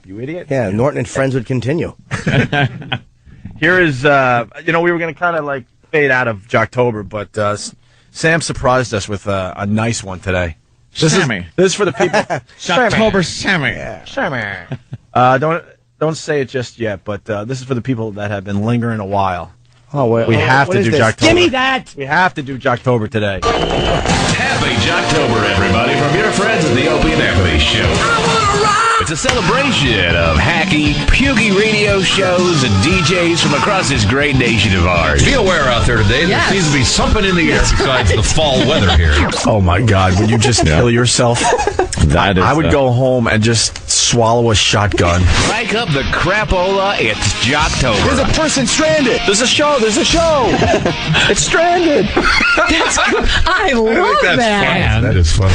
You idiot. Yeah, Norton and Friends would continue. Here is, we were going to kind of like fade out of Jocktober, but Sam surprised us with a nice one today. This is for the people. Jocktober Sammy. Yeah. Sammy. Don't say it just yet, but this is for the people that have been lingering a while. Oh, wait, we have to do Jocktober. Give me that! We have to do Jocktober today. Happy Jocktober, everybody, from your friends at the O&amp Show. It's a celebration of hacky, pukey radio shows and DJs from across this great nation of ours. Be aware out there today. There seems to be something in the air besides the fall weather here. Oh, my God. Would you just kill yourself? I would go home and just swallow a shotgun. Crank up the crapola. It's Jocktober. There's a person stranded. There's a show. It's stranded. I love that. That is funny.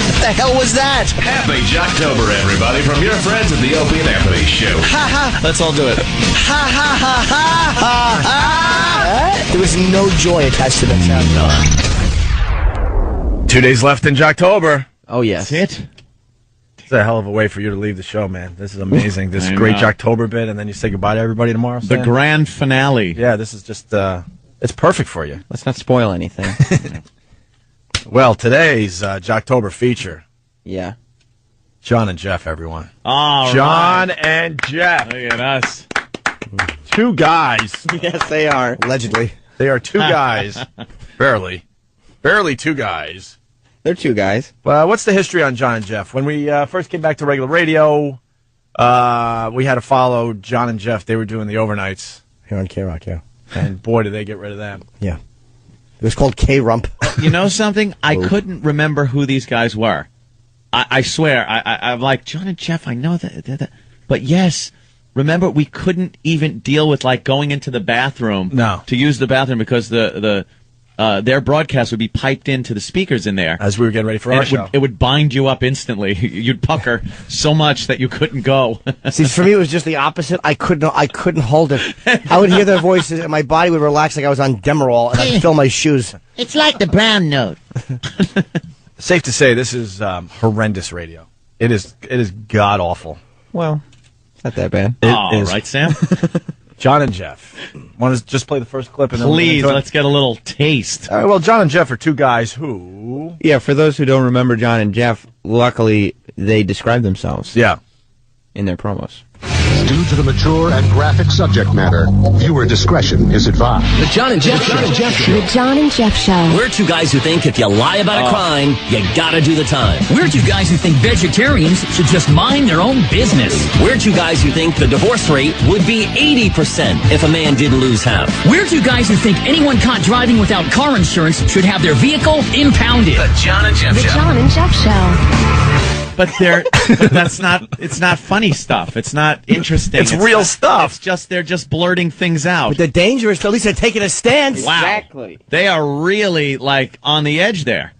What the hell was that? Happy Jocktober, everybody, from your friends at the O&amp Show. Let's all do it. There was no joy attached to that sound. 2 days left in Jocktober. Oh, yes. That's it. It's a hell of a way for you to leave the show, man. This is amazing. This great Jocktober bit, and then you say goodbye to everybody tomorrow. The grand finale. Yeah, this is just, it's perfect for you. Let's not spoil anything. Well, today's Jocktober feature, Yeah. John and Jeff, everyone. All John right. and Jeff. Look at us. Two guys. Yes, they are. Allegedly. They are two guys. Barely two guys. They're two guys. Well, what's the history on John and Jeff? When we first came back to regular radio, we had to follow John and Jeff. They were doing the overnights. Here on K-Rock, yeah. And boy, did they get rid of them. Yeah. It was called K-Rump. You know something? I couldn't remember who these guys were. I swear. I'm like, John and Jeff, I know that. But yes, remember, we couldn't even deal with like going into the bathroom to use the bathroom because their broadcast would be piped into the speakers in there. As we were getting ready for our show. It would bind you up instantly. You'd pucker so much that you couldn't go. See, for me, it was just the opposite. I couldn't hold it. I would hear their voices, and my body would relax like I was on Demerol, and I'd fill my shoes. It's like the brown note. Safe to say, this is horrendous radio. It is god awful. Well, it's not that bad. All right, Sam. John and Jeff. Want to just play the first clip? And Please, then let's get a little taste. All right, well, John and Jeff are two guys who... Yeah, for those who don't remember John and Jeff, luckily they describe themselves in their promos. Due to the mature and graphic subject matter, viewer discretion is advised. The John and Jeff Show. The John and Jeff Show. We're two guys who think if you lie about a crime, you gotta do the time. We're two guys who think vegetarians should just mind their own business. We're two guys who think the divorce rate would be 80% if a man didn't lose half. We're two guys who think anyone caught driving without car insurance should have their vehicle impounded. The John and Jeff Show. The John and Jeff Show. But that's not. It's not funny stuff. It's not interesting. It's real stuff. It's just they're just blurting things out. But they're dangerous. At least they're taking a stance. Wow. Exactly. They are really like on the edge there.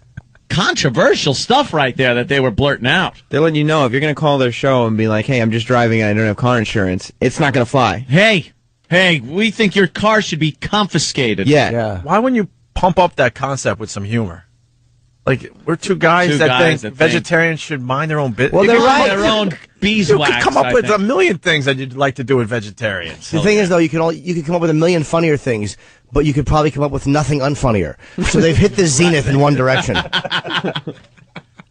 Controversial stuff right there that they were blurting out. They're letting you know if you're going to call their show and be like, hey, I'm just driving and I don't have car insurance, it's not going to fly. Hey, we think your car should be confiscated. Yeah. Why wouldn't you pump up that concept with some humor? Like, we're two guys that think vegetarians should mind their own business. Well, they're right. Their own beeswax. You could come up with a million things that you'd like to do with vegetarians. The thing is, though, you could come up with a million funnier things, but you could probably come up with nothing unfunnier. So they've hit the zenith in one direction.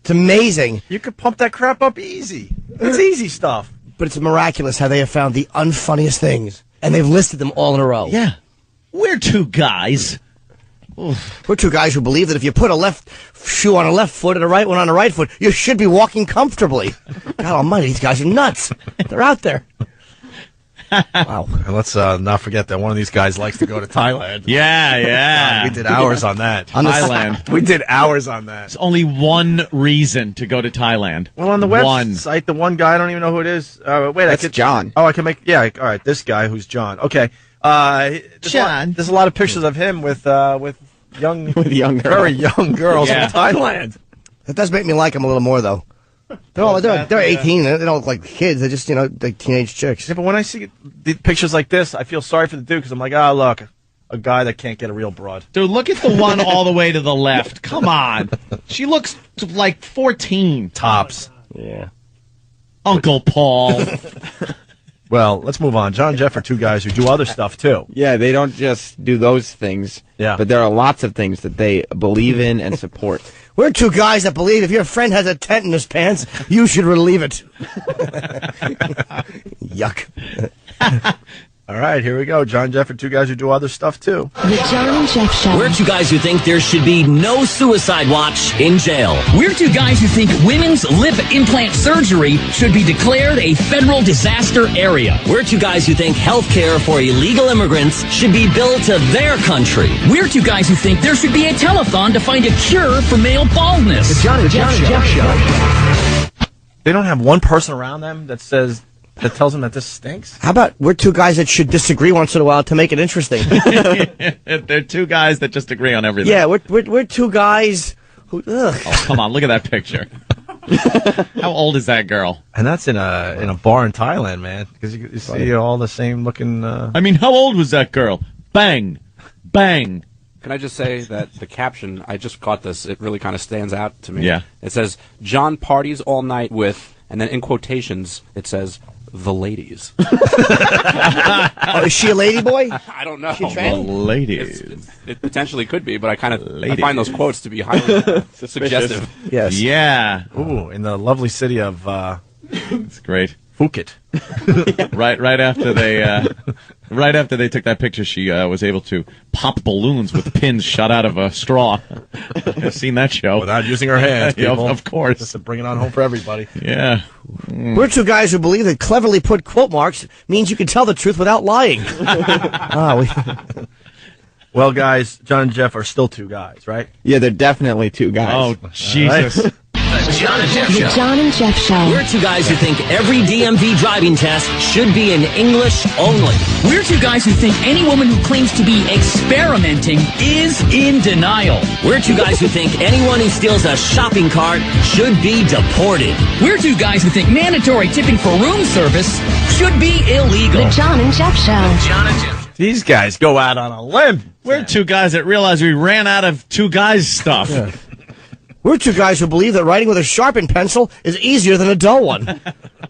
It's amazing. You could pump that crap up easy. It's easy stuff. But it's miraculous how they have found the unfunniest things, and they've listed them all in a row. Yeah. We're two guys. We're two guys who believe that if you put a left shoe on a left foot and a right one on a right foot, you should be walking comfortably. God almighty, these guys are nuts. They're out there. Wow. And let's not forget that one of these guys likes to go to Thailand. Yeah. God, we did hours on that. Thailand. We did hours on that. There's only one reason to go to Thailand. Well, on the website, the one guy, I don't even know who it is. That's John. Oh, I can make, all right, this guy who's John. Okay. John. There's a lot of pictures of him with young girls. Very young girls in Thailand. That does make me like them a little more, though. They're 18. They don't look like kids. They're just, like teenage chicks. Yeah, but when I see the pictures like this, I feel sorry for the dude because I'm like, look, a guy that can't get a real broad. Dude, look at the one all the way to the left. Come on. She looks like 14. Tops. Yeah. Uncle Paul. Well, let's move on. John and Jeff are two guys who do other stuff, too. Yeah, they don't just do those things. Yeah. But there are lots of things that they believe in and support. We're two guys that believe if your friend has a tent in his pants, you should relieve it. Yuck. All right, here we go. John and Jeff are two guys who do other stuff, too. The John and Jeff Show. We're two guys who think there should be no suicide watch in jail. We're two guys who think women's lip implant surgery should be declared a federal disaster area. We're two guys who think health care for illegal immigrants should be billed to their country. We're two guys who think there should be a telethon to find a cure for male baldness. The John and Jeff Show. They don't have one person around them that tells them that this stinks? How about we're two guys that should disagree once in a while to make it interesting? They're two guys that just agree on everything. Yeah, we're two guys who... Ugh. Oh, come on, look at that picture. How old is that girl? And that's in a bar in Thailand, man. Because you see all the same looking... I mean, how old was that girl? Bang. Bang. Can I just say that the caption, I just caught this, it really kind of stands out to me. Yeah. It says, John parties all night with, and then in quotations, it says, the ladies. Oh, is she a lady boy? I don't know. She trans? The ladies. It potentially could be, but I find those quotes to be highly suggestive. Yes. Yeah. Ooh, in the lovely city of... It's great. Phuket. Right after they took that picture, she was able to pop balloons with pins shot out of a straw. I've seen that show. Without using her hands, people. Yeah, of course. Just to bring it on home for everybody. Yeah. We're two guys who believe that cleverly put quote marks means you can tell the truth without lying. Well, guys, John and Jeff are still two guys, right? Yeah, they're definitely two guys. Oh, Jesus. The John and Jeff The Show. John and Jeff Show. We're two guys who think every DMV driving test should be in English only. We're two guys who think any woman who claims to be experimenting is in denial. We're two guys who think anyone who steals a shopping cart should be deported. We're two guys who think mandatory tipping for room service should be illegal. The John and Jeff Show. John and Jeff. These guys go out on a limb. We're two guys that realize we ran out of two guys stuff. Yeah. We're two guys who believe that writing with a sharpened pencil is easier than a dull one.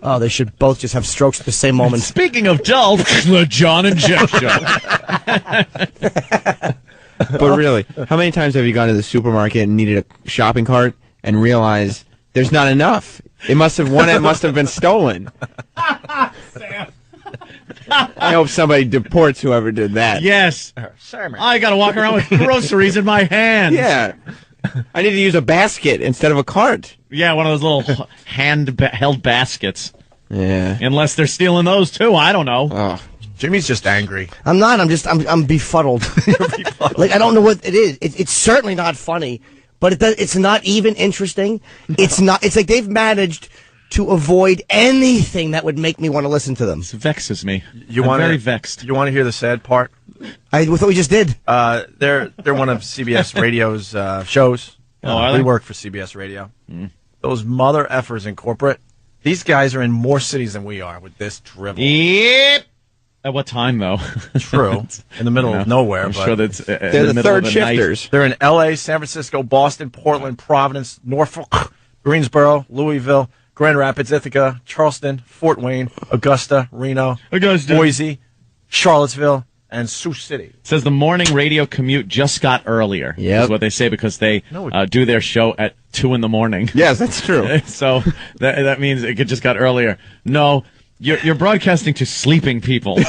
Oh, they should both just have strokes at the same moment. Speaking of dull, the John and Jeff Show. But really, how many times have you gone to the supermarket and needed a shopping cart and realized there's not enough? It must have been stolen. Sam. I hope somebody deports whoever did that. Yes. I got to walk around with groceries in my hands. Yeah. I need to use a basket instead of a cart. Yeah, one of those little held baskets. Yeah. Unless they're stealing those too. I don't know. Oh. Jimmy's just angry. I'm not. I'm befuddled. Like, I don't know what it is. It's certainly not funny, but it's not even interesting. It's not. It's like they've managed to avoid anything that would make me want to listen to them. This vexes me. I'm very vexed. You want to hear the sad part? I thought we just did. They're one of CBS Radio's shows. Oh, we work for CBS Radio. Those mother effers in corporate. These guys are in more cities than we are with this drivel. Yep. At what time, though? True. In the middle of nowhere. I'm but sure that's they're the third shifters. They're in L.A., San Francisco, Boston, Portland, Providence, Norfolk, Greensboro, Louisville, Grand Rapids, Ithaca, Charleston, Fort Wayne, Augusta, Reno, Boise, Charlottesville, and Sioux City. It says the morning radio commute just got earlier. Yep. Is what they say because they do their show at 2 in the morning. Yes, that's true. So that means it just got earlier. No, you're broadcasting to sleeping people.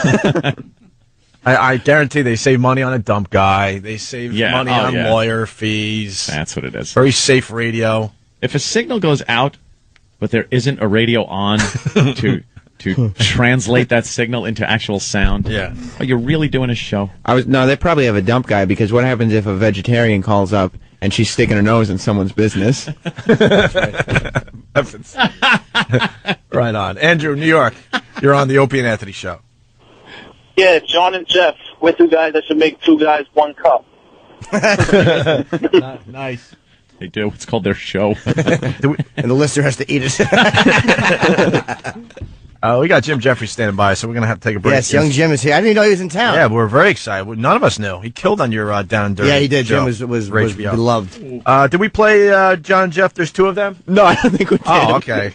I guarantee they save money on a dump guy. They save money on lawyer fees. That's what it is. Very safe radio. If a signal goes out, but there isn't a radio on to translate that signal into actual sound. Yeah. Are you really doing a show? No, they probably have a dump guy because what happens if a vegetarian calls up and she's sticking her nose in someone's business? Right on. Andrew, New York, you're on the Opie and Anthony show. Yeah, John and Jeff. We're two guys that should make two guys one cup. Nice. They do. It's called their show. And the listener has to eat it. We got Jim Jefferies standing by, so we're going to have to take a break. Yes, young Jim is here. I didn't even know he was in town. Yeah, we're very excited. None of us knew. He killed on your Down and Dirty. Yeah, he did. show. Jim was HBO. beloved. Did we play John and Jeff? There's two of them? No, I don't think we did. Oh, okay.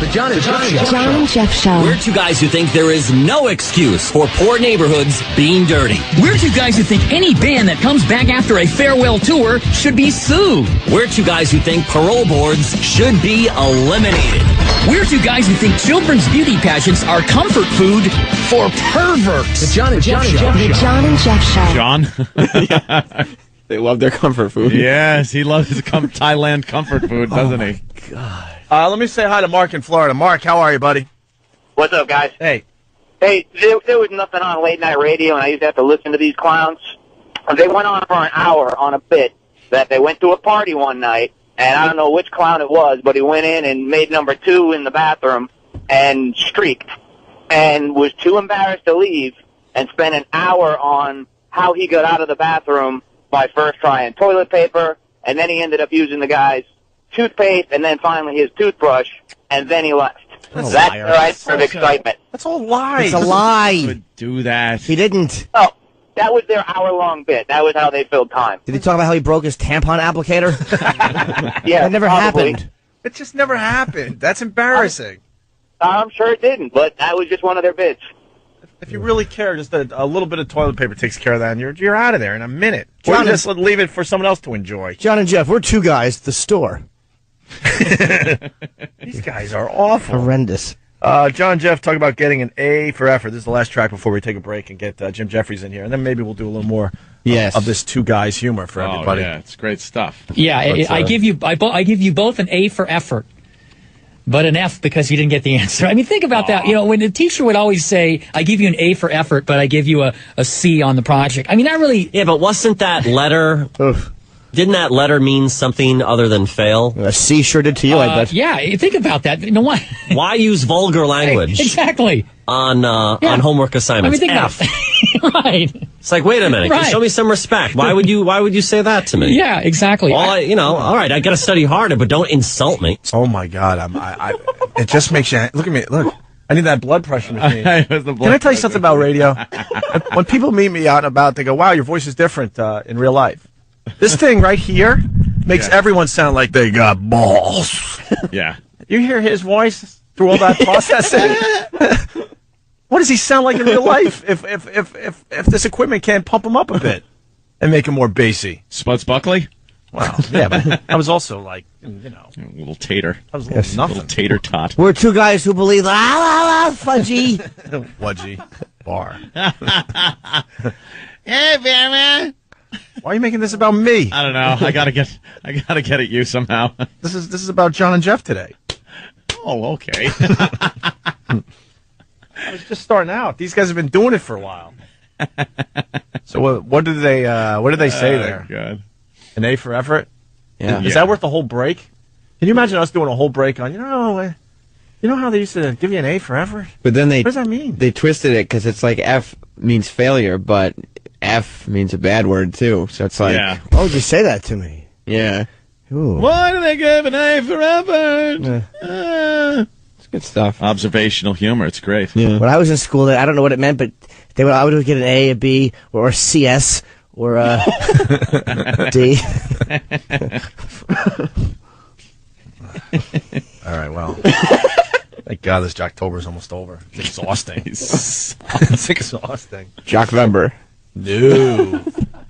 The John and Jeff Show. John and Jeff Show. We're two guys who think there is no excuse for poor neighborhoods being dirty. We're two guys who think any band that comes back after a farewell tour should be sued. We're two guys who think parole boards should be eliminated. We're two guys who think children's beauty pageants are comfort food for perverts. The John and Jeff Show. The John and Jeff Show. John? They love their comfort food. Yes, he loves his Thailand comfort food, doesn't he? God. Let me say hi to Mark in Florida. Mark, how are you, buddy? What's up, guys? Hey. Hey, there was nothing on late night radio, and I used to have to listen to these clowns. They went on for an hour on a bit that they went to a party one night, and I don't know which clown it was, but he went in and made number 2 in the bathroom and streaked and was too embarrassed to leave and spent an hour on how he got out of the bathroom by first trying toilet paper, and then he ended up using the guy's toothpaste, and then finally his toothbrush, and then he left. That's the right sort of excitement. That's all lies. It's a lie. Would do that. He didn't. Oh, that was their hour-long bit. That was how they filled time. Did he talk about how he broke his tampon applicator? Yeah, that never probably. happened. It just never happened. That's embarrassing. I'm sure it didn't, but that was just one of their bits. If you really care, just a little bit of toilet paper takes care of that, and you're out of there in a minute. John, Or just leave it for someone else to enjoy. John and Jeff, we're two guys at the store. These guys are awful. Horrendous. John and Jeff talk about getting an A for effort. This is the last track before we take a break and get Jim Jefferies in here, and then maybe we'll do a little more of this two guys humor for everybody. Yeah, it's great stuff. Yeah, I give you both an A for effort, but an F because you didn't get the answer. I mean, think about that. You know, when the teacher would always say, "I give you an A for effort, but I give you a C on the project." I mean, that really. Yeah, but wasn't that letter? Oof. Didn't that letter mean something other than fail? A C sure did to you, I bet. Yeah, think about that. You know why? Why use vulgar language? Exactly. On homework assignments. I mean, think F. Right. It's like, wait a minute. Right. Show me some respect. Why would you say that to me? Yeah, exactly. Well, all right, I got to study harder, but don't insult me. Oh my God, it just makes you look at me. Look, I need that blood pressure machine. Can I tell you something about radio? When people meet me out and about, they go, "Wow, your voice is different in real life." This thing right here makes everyone sound like they got balls. Yeah. You hear his voice through all that processing? What does he sound like in real life if this equipment can't pump him up a bit and make him more bassy? Spuds Buckley? Wow. Yeah, but I was also like, you know. A little tater. I was a little nothing. Little tater tot. We're two guys who believe fudgy. Fudgy. Bar. Hey, man. Why are you making this about me? I don't know. I gotta get at you somehow. This is about John and Jeff today. Oh, okay. I was just starting out. These guys have been doing it for a while. So what did they say there? God. An A for effort? Yeah. Is that worth the whole break? Can you imagine us doing a whole break on, you know how they used to give you an A for effort? But then what does that mean? They twisted it because it's like F means failure, but F means a bad word too. So it's like, why would you say that to me? Yeah. Ooh. Why do they give an A for effort? It's good stuff. Observational humor. It's great. Yeah. When I was in school, I don't know what it meant, but I would get an A, a B, or a CS, or a D. All right, well. Thank God this Jocktober is almost over. It's exhausting. It's exhausting. Jockvember. No.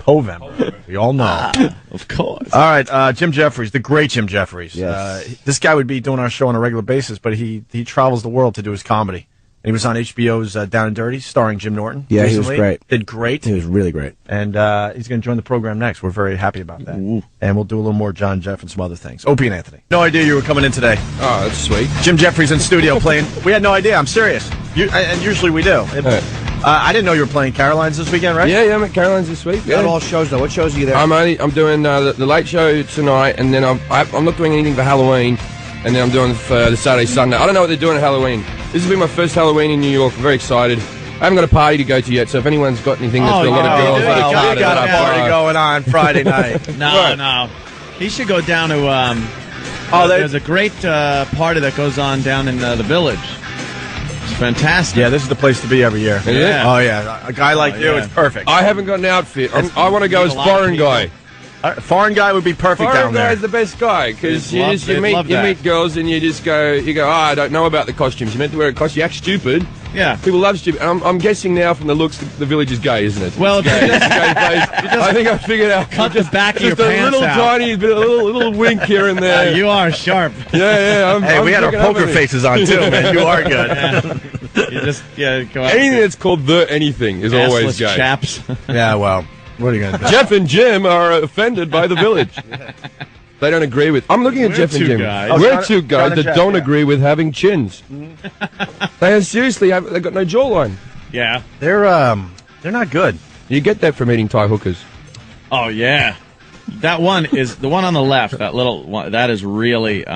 Povember. We all know. Of course. All right, Jim Jefferies, the great Jim Jefferies. Yes. This guy would be doing our show on a regular basis, but he travels the world to do his comedy. And he was on HBO's Down and Dirty, starring Jim Norton. Yeah, recently. he was great. Did great. He was really great. And he's going to join the program next. We're very happy about that. Ooh. And we'll do a little more John Jeff and some other things. Opie and Anthony. No idea you were coming in today. Oh, that's sweet. Jim Jefferies in studio playing. We had no idea. I'm serious. And usually we do. I didn't know you were playing Caroline's this weekend, right? Yeah, I'm at Caroline's this week. Not all shows, though. What shows are you there? I'm doing the late show tonight, and then I'm not doing anything for Halloween, and then I'm doing for the Saturday, Sunday. I don't know what they're doing at Halloween. This will be my first Halloween in New York. I'm very excited. I haven't got a party to go to yet, so if anyone's got anything that's got a lot of girls, you got a party going on Friday night. No. He should go down to. There's a great party that goes on down in the Village. It's fantastic. Yeah, this is the place to be every year. Is it? Oh, yeah. A guy like you, it's perfect. I haven't got an outfit. I want to go as foreign guy. Foreign guy would be perfect Foreign down there. guy is the best guy because you love that. meet girls and you go, oh, I don't know about the costumes. You meant to wear a costume. You act stupid. Yeah. People love stupid. And I'm guessing now from the looks the village is gay, isn't it? Well, it's gay. It's a gay place. I think I figured out. Cut the back of your just a pants little out. tiny bit, a little wink here and there. You are sharp. Yeah. Hey, we had our poker faces on too, man. You are good. Yeah. You just go out. Anything that's called the anything is always Assless gay. chaps. Yeah, well, what are you going to do? Jeff and Jim are offended by the village. They don't agree with. I'm looking at We're Jeff and two Jim. guys. We're two guys that Jeff, don't yeah. agree with having chins. They are seriously they've got no jawline. Yeah. They're not good. You get that from eating Thai hookers. Oh, yeah. That one is the one on the left. That little one. That is really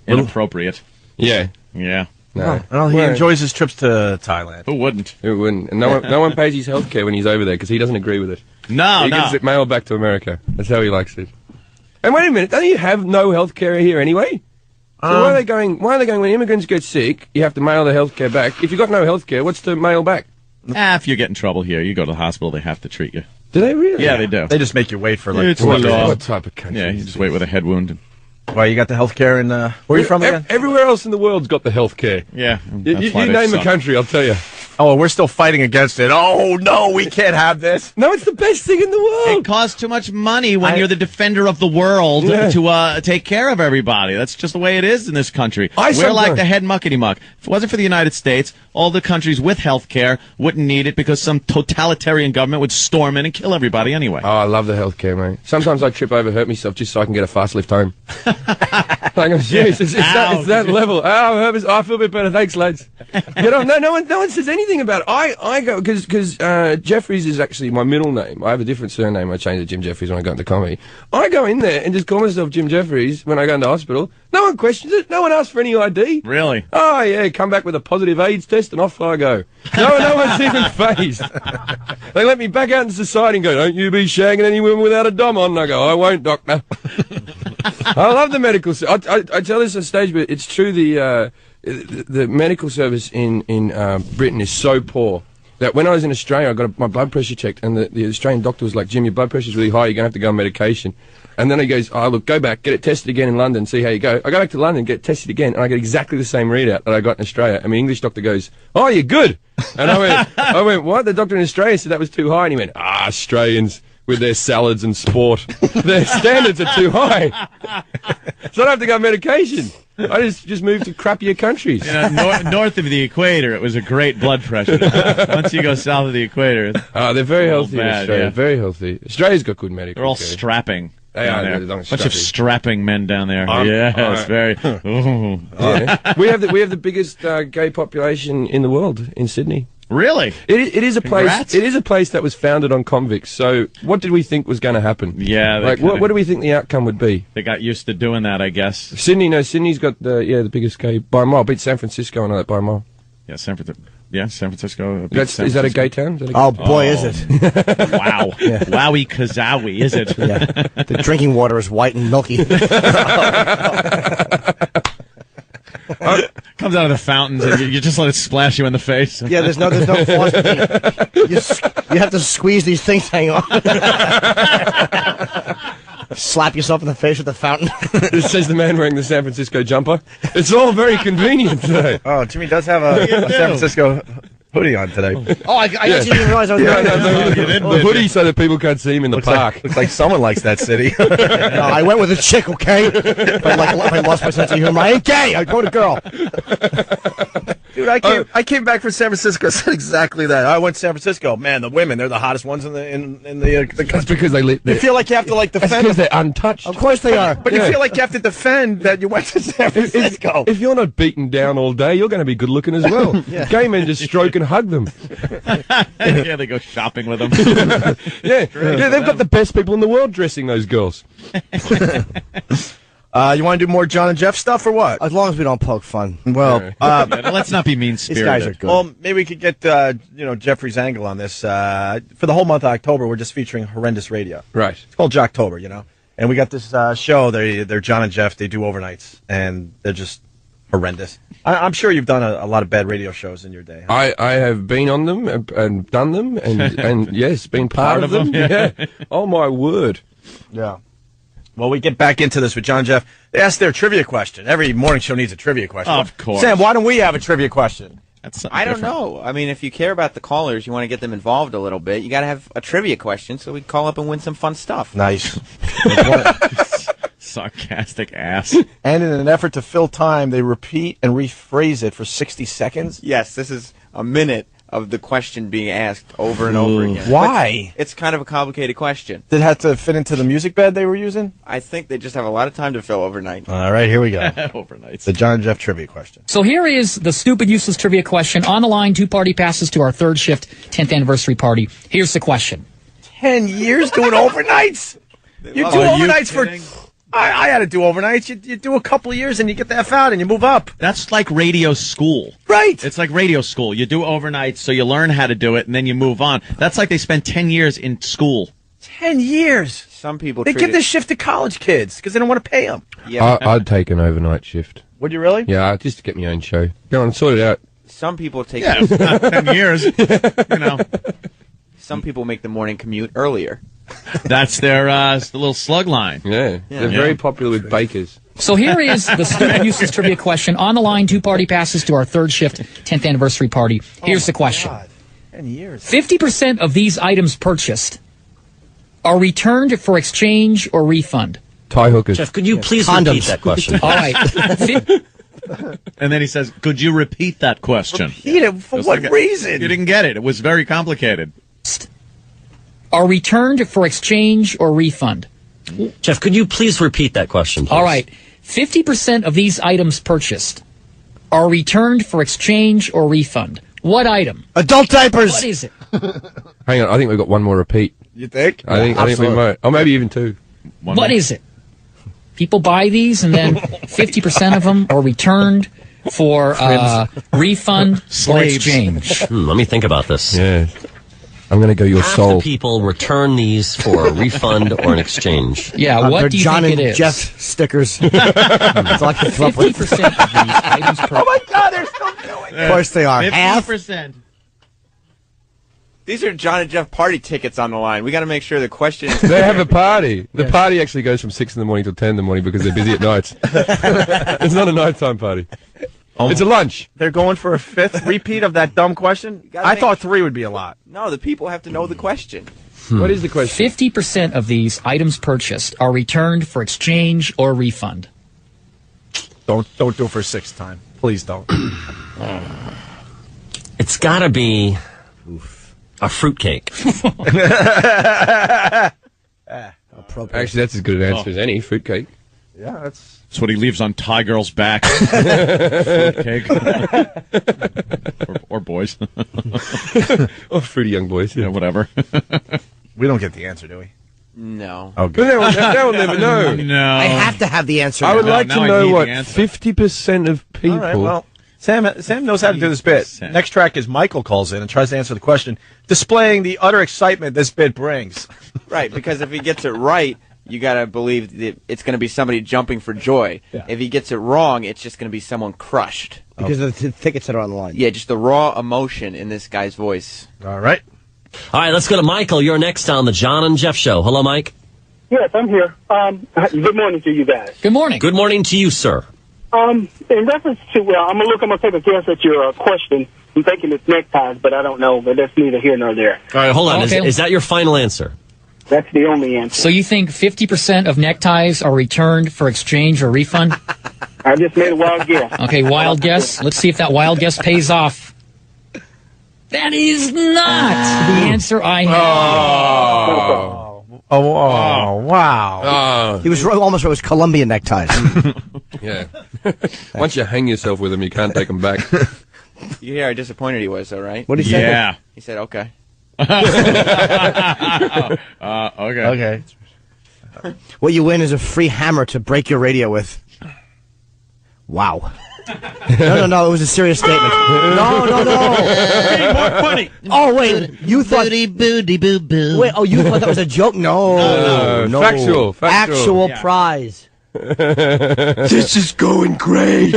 inappropriate. Yeah. Yeah. No. Well, he enjoys his trips to Thailand. Who wouldn't? It wouldn't. And no one pays his health care when he's over there because he doesn't agree with it. No, He gives it mail back to America. That's how he likes it. And wait a minute, don't you have no health care here anyway? So why are they going when immigrants get sick, you have to mail the health care back? If you've got no health care, what's to mail back? If you get in trouble here, you go to the hospital, they have to treat you. Do they really? Yeah, they do. They just make you wait for like It's 2 the days. law. What type of country? Yeah, you just wait with a head wound. Well, you got the health care in, where are you from again? Everywhere else in the world's got the health care. Yeah. You name a country, I'll tell you. Oh, we're still fighting against it. Oh, no, we can't have this. No, it's the best thing in the world. It costs too much money when you're the defender of the world to take care of everybody. That's just the way it is in this country. We're like the head muckety muck. If it wasn't for the United States, all the countries with health care wouldn't need it because some totalitarian government would storm in and kill everybody anyway. Oh, I love the health care, mate. Sometimes I trip over, hurt myself just so I can get a fast lift home. Like, I'm serious. It's that level. Oh, I feel a bit better. Thanks, lads. You know, no one says anything about it. I go because Jefferies is actually my middle name. I have a different surname. I changed to Jim Jefferies when I got into comedy. I go in there and just call myself Jim Jefferies when I go into hospital. No one questions it. No one asks for any ID. Really? Oh yeah, come back with a positive AIDS test and off I go. No one's even phased. They let me back out into society and go, "Don't you be shagging any women without a dom on." And I go, "I won't, doctor." I love the medical service. I tell this on stage, but it's true. The medical service in Britain is so poor that when I was in Australia, I got my blood pressure checked, and the Australian doctor was like, "Jim, your blood pressure's really high. You're gonna have to go on medication." And then he goes, "Oh, look, go back, get it tested again in London, see how you go." I go back to London, get it tested again, and I get exactly the same readout that I got in Australia. And my English doctor goes, "Oh, you're good." And I went, "What?" The doctor in Australia said that was too high, and he went, Australians with their salads and sport, their standards are too high. So I don't have to go on medication. I just moved to crappier countries. You know, north of the equator, it was a great blood pressure. Once you go south of the equator, they're very healthy in bad, Australia. yeah. Very healthy. Australia's got good medical they're all care. strapping. They down are. there. They're Bunch of strapping men down there. It's very. Yeah. We have the biggest gay population in the world in Sydney. Really? It is a place. Congrats. It is a place that was founded on convicts. So what did we think was going to happen? Yeah. Like what do we think the outcome would be? They got used to doing that, I guess. Sydney's got the biggest gay by a mile. Beat San Francisco and all that by a mile. Yeah, San Francisco. Is that a gay town? Oh boy, is it! Wow, wowie kazowie, is it? Yeah, the drinking water is white and milky. Comes out of the fountains and you just let it splash you in the face. Yeah, there's no faucet. You have to squeeze these things hang on. Slap yourself in the face with the fountain. This says the man wearing the San Francisco jumper. It's all very convenient today. Oh, Jimmy does have a San Francisco hoodie on today. Oh, I actually didn't realize I was wearing the hoodie so that people can't see him in the park. Looks like someone likes that city. No, I went with a chick, okay? If I lost my sense of humor, I ain't gay. I go to girl. Dude, I came back from San Francisco. Said exactly that. I went to San Francisco. Man, the women, they're the hottest ones in the That's country. because they live there. You feel like you have to defend. That's because they're untouched. Of course they are. But you feel like you have to defend that you went to San Francisco. If you're not beaten down all day, you're going to be good looking as well. Gay men just stroke and hug them. Yeah, they go shopping with them. Yeah, they've got the best people in the world dressing those girls. You want to do more John and Jeff stuff or what? As long as we don't poke fun. Well, let's not be mean-spirited. These guys are good. Well, maybe we could get Jeffrey's angle on this. For the whole month of October, we're just featuring horrendous radio. Right. It's called Jocktober, And we got this show. They're John and Jeff. They do overnights, and they're just horrendous. I'm sure you've done a lot of bad radio shows in your day. Huh? I have been on them and done them and yes, been part of them. Yeah. Oh my word. Yeah. Well, we get back into this with John and Jeff. They asked their trivia question. Every morning show needs a trivia question. Of course. Sam, why don't we have a trivia question? I don't know. I mean, if you care about the callers, you want to get them involved a little bit, you got to have a trivia question so we can call up and win some fun stuff. Nice. Sarcastic ass. And in an effort to fill time, they repeat and rephrase it for 60 seconds. Yes, this is a minute of the question being asked over and over again. Why? But it's kind of a complicated question. Did it have to fit into the music bed they were using? I think they just have a lot of time to fill overnight. All right, here we go. Overnight. The John and Jeff trivia question. So here is the stupid, useless trivia question. On the line, 2 party passes to our third shift 10th anniversary party. Here's the question. 10 years doing overnights? You do overnights for... I had to do overnights. You do a couple of years and you get the F out and you move up. That's like radio school. Right. It's like radio school. You do overnights so you learn how to do it and then you move on. That's like they spend 10 years in school. 10 years. Some people They give this shift to college kids because they don't want to pay them. Yeah. I'd take an overnight shift. Would you really? Yeah, just to get my own show. Go on, sort it out. Some people take 10 years. You know. Some people make the morning commute earlier. That's their the little slug line. Yeah. They're very popular with bakers. So here is the stupid, useless trivia question. On the line, 2 party passes to our third shift 10th anniversary party. Here's the question. God. 10 years. 50% of these items purchased are returned for exchange or refund. Tie hookers. Jeff, could you please repeat that question? All right. And then he says, could you repeat that question? Repeat it? For what reason? You didn't get it. It was very complicated. Are returned for exchange or refund. Jeff, could you please repeat that question, please? All right. 50% of these items purchased are returned for exchange or refund. What item? Adult diapers. What is it? Hang on, I think we've got one more repeat. You think? I think we might. Or maybe even 2. What is it? People buy these and then 50% of them are returned for refund or exchange. Let me think about this. Yeah. I'm going to go your Half soul. the people return these for a refund or an exchange. Yeah, what do you John think and it is? Jeff stickers. That's all I can come up with. 50% of these items Oh my God, they're still doing it. Of course they are. 50%. These are John and Jeff party tickets on the line. We got to make sure the question is... They have a party. The party actually goes from 6 in the morning till 10 in the morning because they're busy at nights. It's not a nighttime party. It's a lunch. They're going for a 5th repeat of that dumb question? I thought 3 would be a lot. No, the people have to know the question. What is the question? 50% of these items purchased are returned for exchange or refund. Don't do it for a 6th time. Please don't. It's got to be a fruitcake. Actually, that's as good an answer as any. Fruitcake. Yeah, that's what he leaves on Thai girls' back. Fruitcake. or boys. Or fruity young boys. Yeah, whatever. We don't get the answer, do we? No. Oh, good. They'll never know. No. I have to have the answer. I would now. like to now I know need what the answer. 50% of people... All right, well, Sam knows how to do this bit. Next track is Michael calls in and tries to answer the question, displaying the utter excitement this bit brings. Right, because if he gets it right, you got to believe that it's going to be somebody jumping for joy. Yeah. If he gets it wrong, it's just going to be someone crushed. Because of the tickets that are on the line. Yeah, just the raw emotion in this guy's voice. All right. All right, let's go to Michael. You're next on the John and Jeff Show. Hello, Mike. Yes, I'm here. Good morning to you guys. Good morning. Good morning to you, sir. In reference to, I'm gonna take a guess at your question. I'm thinking it's neckties, but I don't know. But that's neither here nor there. All right, hold on. Okay. Is that your final answer? That's the only answer. So you think 50% of neckties are returned for exchange or refund? I just made a wild guess. Okay, wild guess. Let's see if that wild guess pays off. That is not the answer I have. Wow. He was almost right. It was Colombian neckties. Yeah. Once you hang yourself with them, you can't take them back. You hear how disappointed he was, though, right? What did he say? Yeah. He said, okay. Okay. What you win is a free hammer to break your radio with. Wow. No. It was a serious statement. No. More funny. Oh, wait. You thought... Booty boo boo. Wait, you thought that was a joke? No. Factual. Actual Yeah. prize. This is going great.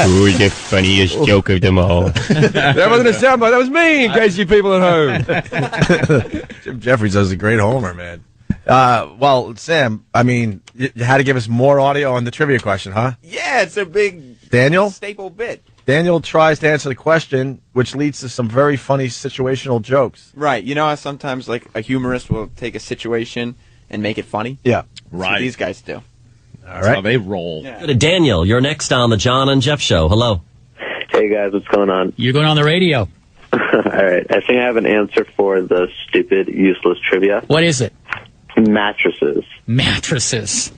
Ooh, the funniest joke of them all. That wasn't a soundbite. That was me, in case you people at home. Jim Jefferies does a great homer, man. Well, Sam, I mean, you had to give us more audio on the trivia question, huh? Yeah, it's a big Daniel? staple bit. Daniel tries to answer the question, which leads to some very funny situational jokes. Right. You know how sometimes like a humorist will take a situation and make it funny? Yeah. That's what these guys do. That's how they roll. Go to Daniel. You're next on the John and Jeff Show. Hello. Hey, guys. What's going on? You're going on the radio. All right. I think I have an answer for the stupid, useless trivia. What is it? Mattresses. Mattresses.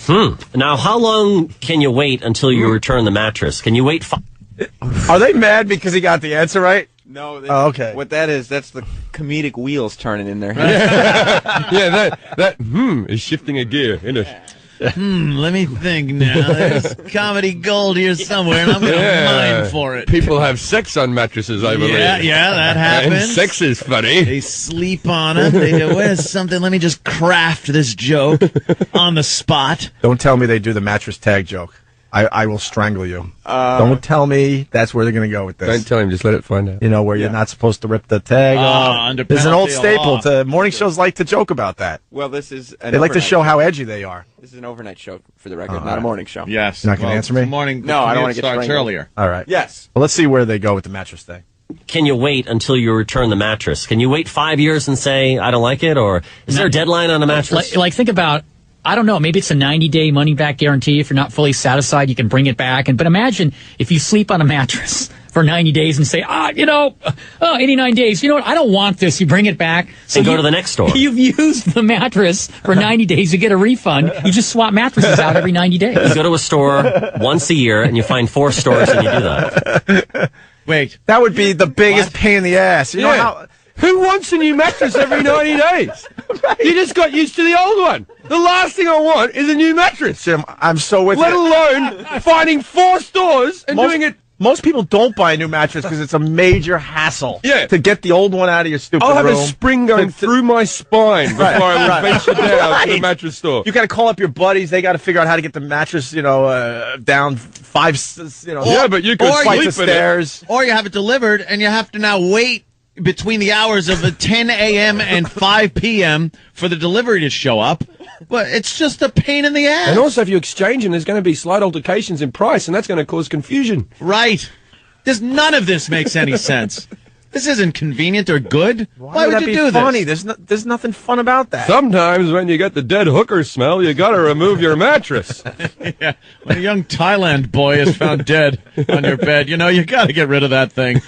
Now, how long can you wait until you return the mattress? Can you wait? Are they mad because he got the answer right? No. Okay. What that is, that's the comedic wheels turning in there. Yeah, that is shifting a gear, isn't it? Let me think now. There's comedy gold here somewhere, and I'm going to mine for it. People have sex on mattresses, I believe. Yeah, that happens. And sex is funny. They sleep on it. They do, where's something? Let me just craft this joke on the spot. Don't tell me they do the mattress tag joke. I will strangle you. Don't tell me that's where they're going to go with this. Don't tell him, just let it find out. You know, where you're not supposed to rip the tag off. Under There's an old penalty of staple. law. Morning shows like to joke about that. Well, this is an They like to overnight show how edgy they are. This is an overnight show, for the record, not a morning show. Yes. You're not going to answer me? Morning. No, I don't want to get starts strangled. earlier. All right. Yes. Well, let's see where they go with the mattress thing. Can you wait until you return the mattress? Can you wait 5 years and say, I don't like it? Or is there a deadline on a mattress? Like think about, I don't know, maybe it's a 90-day money-back guarantee. If you're not fully satisfied, you can bring it back. But imagine if you sleep on a mattress for 90 days and say, 89 days. You know what? I don't want this. You bring it back. So and go to the next store. You've used the mattress for 90 days. You get a refund. You just swap mattresses out every 90 days. You go to a store once a year, and you find 4 stores, and you do that. Wait. That would be the biggest pain in the ass. You know how... Who wants a new mattress every 90 days? You just got used to the old one. The last thing I want is a new mattress. Jim, I'm so with Let you. alone finding 4 stores and doing it. Most people don't buy a new mattress because it's a major hassle. Yeah. To get the old one out of your stupid I'll have room. a spring going through my spine before I will venture down to the mattress store. You got to call up your buddies. They got to figure out how to get the mattress, down 5, Yeah, but you could flights of sleep in it. stairs. Or you have it delivered, and you have to now wait between the hours of 10 a.m. and 5 p.m. for the delivery to show up. But it's just a pain in the ass. And also, if you exchange them, there's going to be slight altercations in price, and that's going to cause confusion. Right. None of this makes any sense. This isn't convenient or good. Why would that you be do funny? this? There's nothing fun about that. Sometimes when you get the dead hooker smell, you got to remove your mattress. Yeah. When a young Thailand boy is found dead on your bed, you got to get rid of that thing.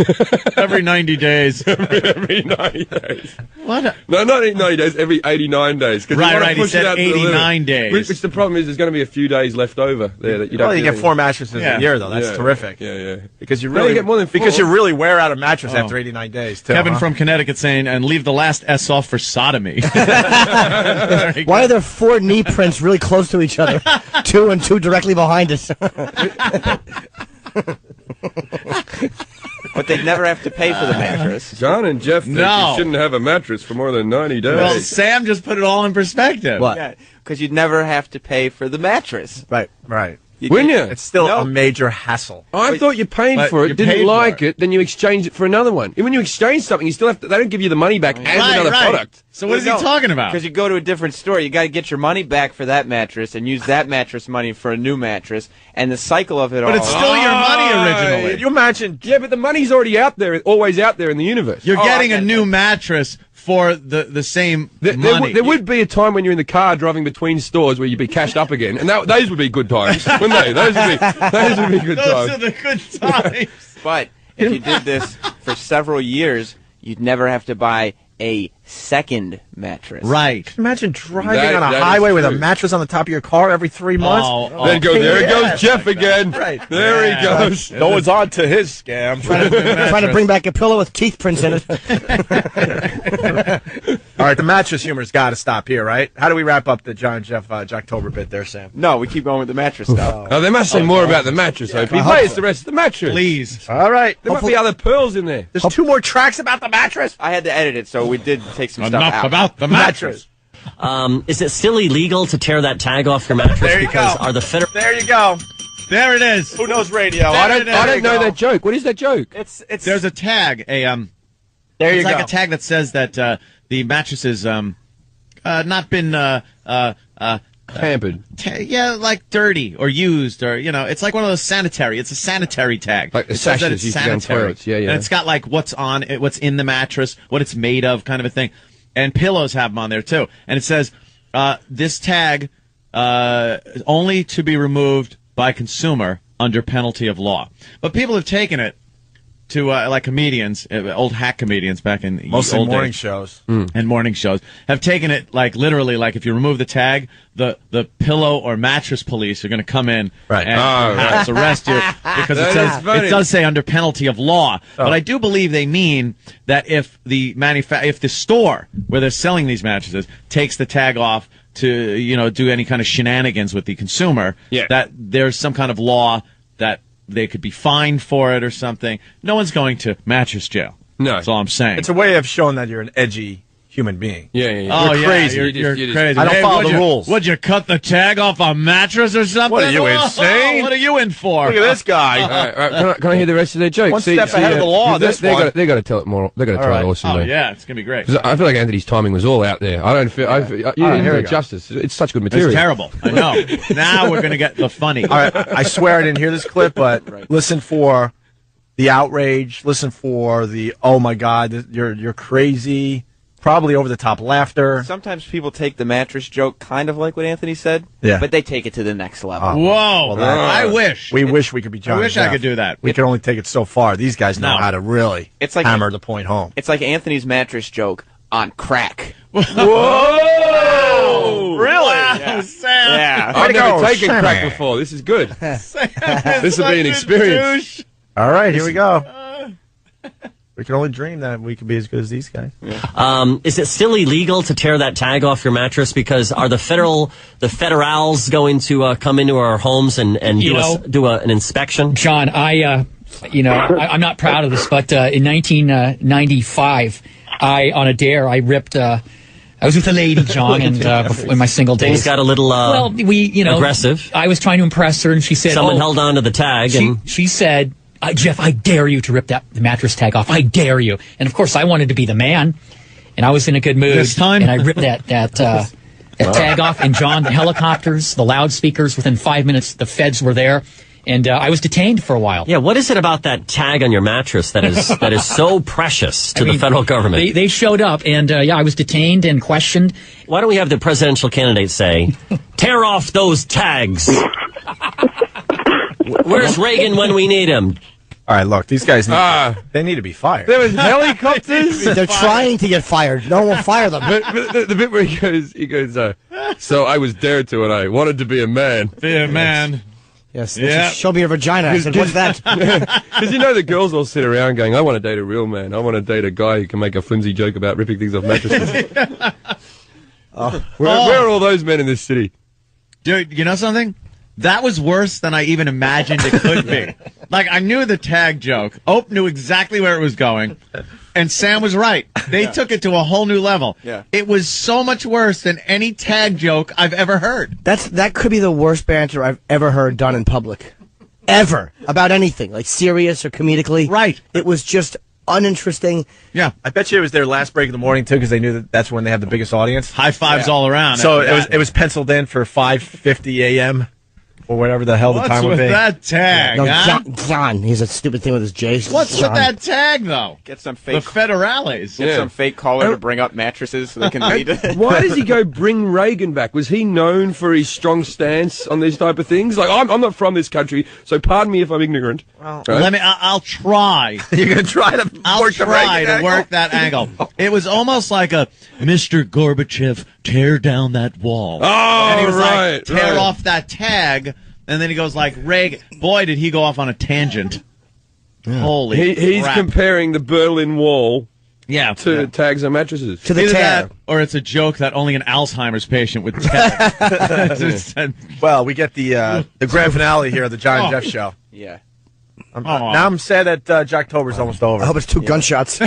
Every 90 days. Every 90 days. What? No, not 90 days, every 89 days. Right, he said 89 days. Which the problem is there's going to be a few days left over there that you don't you get 4 mattresses a year, though. That's terrific. Yeah. Because you No, really you get more than 4. Because you really wear out a mattress after 89 days, too. Kevin huh? from Connecticut saying, and leave the last S off for sodomy. Why are there 4 knee prints really close to each other? 2 and 2 directly behind us. But they'd never have to pay for the mattress. John and Jeff think No. you shouldn't have a mattress for more than 90 days. Well, Sam just put it all in perspective. What? Yeah, because you'd never have to pay for the mattress. Right. Wouldn't you? It's still a major hassle. I thought you paid But for you it, didn't paid like for it, then you exchange it for another one. And when you exchange something, you still have to, they don't give you the money back and another product. So what is he talking about? Because you go to a different store, you got to get your money back for that mattress and use that mattress money for a new mattress, and the cycle of it all. But it's still your money originally. Can you imagine? Yeah, but the money's already out there, always out there in the universe. You're getting a new mattress for the same money. There would be a time when you're in the car driving between stores where you'd be cashed up again, and those would be good times, wouldn't they? Those would be good Those times. are the good times. But if you did this for several years, you'd never have to buy a second mattress. Right. Imagine driving That- on a that is highway with a true. mattress on the top of your car every 3 months. Then go, there Yeah. goes Jeff again. Right. There he goes. No one's on to his scam. Trying to bring back a pillow with teeth prints in it. All right, the mattress humor's got to stop here, right? How do we wrap up the John and Jeff Jocktober bit there, Sam? No, we keep going with the mattress stuff. Oh, they must say more about the mattress, though. He plays the rest of the mattress. Please. All right. There might be other pearls in there. There's 2 more tracks about the mattress. I had to edit it, so we did take some stuff Enough out. about the mattress. Is it still illegal to tear that tag off your mattress? There you because go. Are the federal? There you go. There it is. Who knows radio? I don't know that joke. What is that joke? There's a tag. There you it's go. like a tag that says that the mattress has not been Pampered. like dirty or used or it's like one of those sanitary. It's a sanitary tag. Like the it says that sashes it's used to go on sanitary. toilets. Yeah. And it's got like what's in the mattress, what it's made of, kind of a thing. And pillows have them on there too. And it says this tag only to be removed by consumer under penalty of law. But people have taken it to like comedians, old hack comedians back in mostly old morning days, shows and morning shows have taken it like literally, like if you remove the tag, the pillow or mattress police are going to come in and perhaps arrest you because it does say under penalty of law. But I do believe they mean that if the if the store where they're selling these mattresses takes the tag off to do any kind of shenanigans with the consumer, that there's some kind of law that they could be fined for it or something. No one's going to mattress jail. No. That's all I'm saying. It's a way of showing that you're an edgy human being. Yeah. Oh, you're crazy. You're crazy. I don't follow the rules. Would you cut the tag off a mattress or something? What are you, insane? What are you in for? Look at this guy. All right, can I hear the rest of their joke? One step ahead of the law. They got to tell it more. They got to tell it awesome. Oh yeah, it's gonna be great. I feel like Anthony's timing was all out there. I don't feel. You didn't do it justice. It's such good material. It's terrible. I know. Now we're gonna get the funny. All right, I swear I didn't hear this clip, but listen for the outrage. Listen for the oh my god, you're crazy. Probably over the top laughter. Sometimes people take the mattress joke kind of like what Anthony said, Yeah. but they take it to the next level. Whoa! I wish. We wish we could be John. I wish and I Jeff. could do that. We can only take it so far. These guys know how to really hammer the point home. It's like Anthony's mattress joke on crack. Whoa! Really? Wow, Sam. Yeah. I've never taken crack before. This is good. This will be an experience. All right, here we go. We can only dream that we could be as good as these guys. Is it still illegal to tear that tag off your mattress? Because are the federals going to come into our homes and do an inspection? John, I'm not proud of this, but in 1995, on a dare, I ripped. I was with a lady, John, and in my single days. Things got a little aggressive. I was trying to impress her, and she said, someone held on to the tag, she said, Jeff, I dare you to rip the mattress tag off. I dare you. And of course, I wanted to be the man, and I was in a good mood. This time? And I ripped that tag off. And John, the helicopters, the loudspeakers. Within 5 minutes, the feds were there, and I was detained for a while. Yeah, what is it about that tag on your mattress that is so precious to the federal government? They showed up, and I was detained and questioned. Why don't we have the presidential candidate say, "Tear off those tags"? Where's Reagan when we need him? All right, look, these guys they need to be fired. There was helicopters. They're trying to get fired. No one will fire them. But the bit where he goes, so I was dared to, and I wanted to be a man. Be a man. Yes. Show me your vagina. I said, what's that? Because the girls all sit around going, I want to date a real man. I want to date a guy who can make a flimsy joke about ripping things off mattresses. Where are all those men in this city? Dude, you know something? That was worse than I even imagined it could be. Like, I knew the tag joke. Ope knew exactly where it was going. And Sam was right. They took it to a whole new level. Yeah. It was so much worse than any tag joke I've ever heard. That could be the worst banter I've ever heard done in public. Ever. About anything. Like serious or comedically. Right. It was just uninteresting. Yeah. I bet you it was their last break in the morning, too, because they knew that's when they have the biggest audience. High fives all around. So it was penciled in for 5:50 a.m. or whatever the hell the time would be. What's with that tag, No, huh? John, he's a stupid thing with his J. What's with that tag, though? Get some fake. The federales. Get some fake caller to bring up mattresses so they can read it. Why does he go bring Reagan back? Was he known for his strong stance on these type of things? Like, I'm not from this country, so pardon me if I'm ignorant. Well, I'll try. You're going to try to work that angle. It was almost like a Mr. Gorbachev, tear down that wall. Oh, and he was right. like, tear off that tag. And then he goes like, Reagan. Boy, did he go off on a tangent. Yeah. Holy He's crap. comparing the Berlin Wall to tags on mattresses. To the Either tag. that, or it's a joke that only an Alzheimer's patient would tag. Well, we get the grand finale here of the John and Jeff show. Yeah. Now I'm sad that Jocktober's almost over. I hope it's 2 gunshots.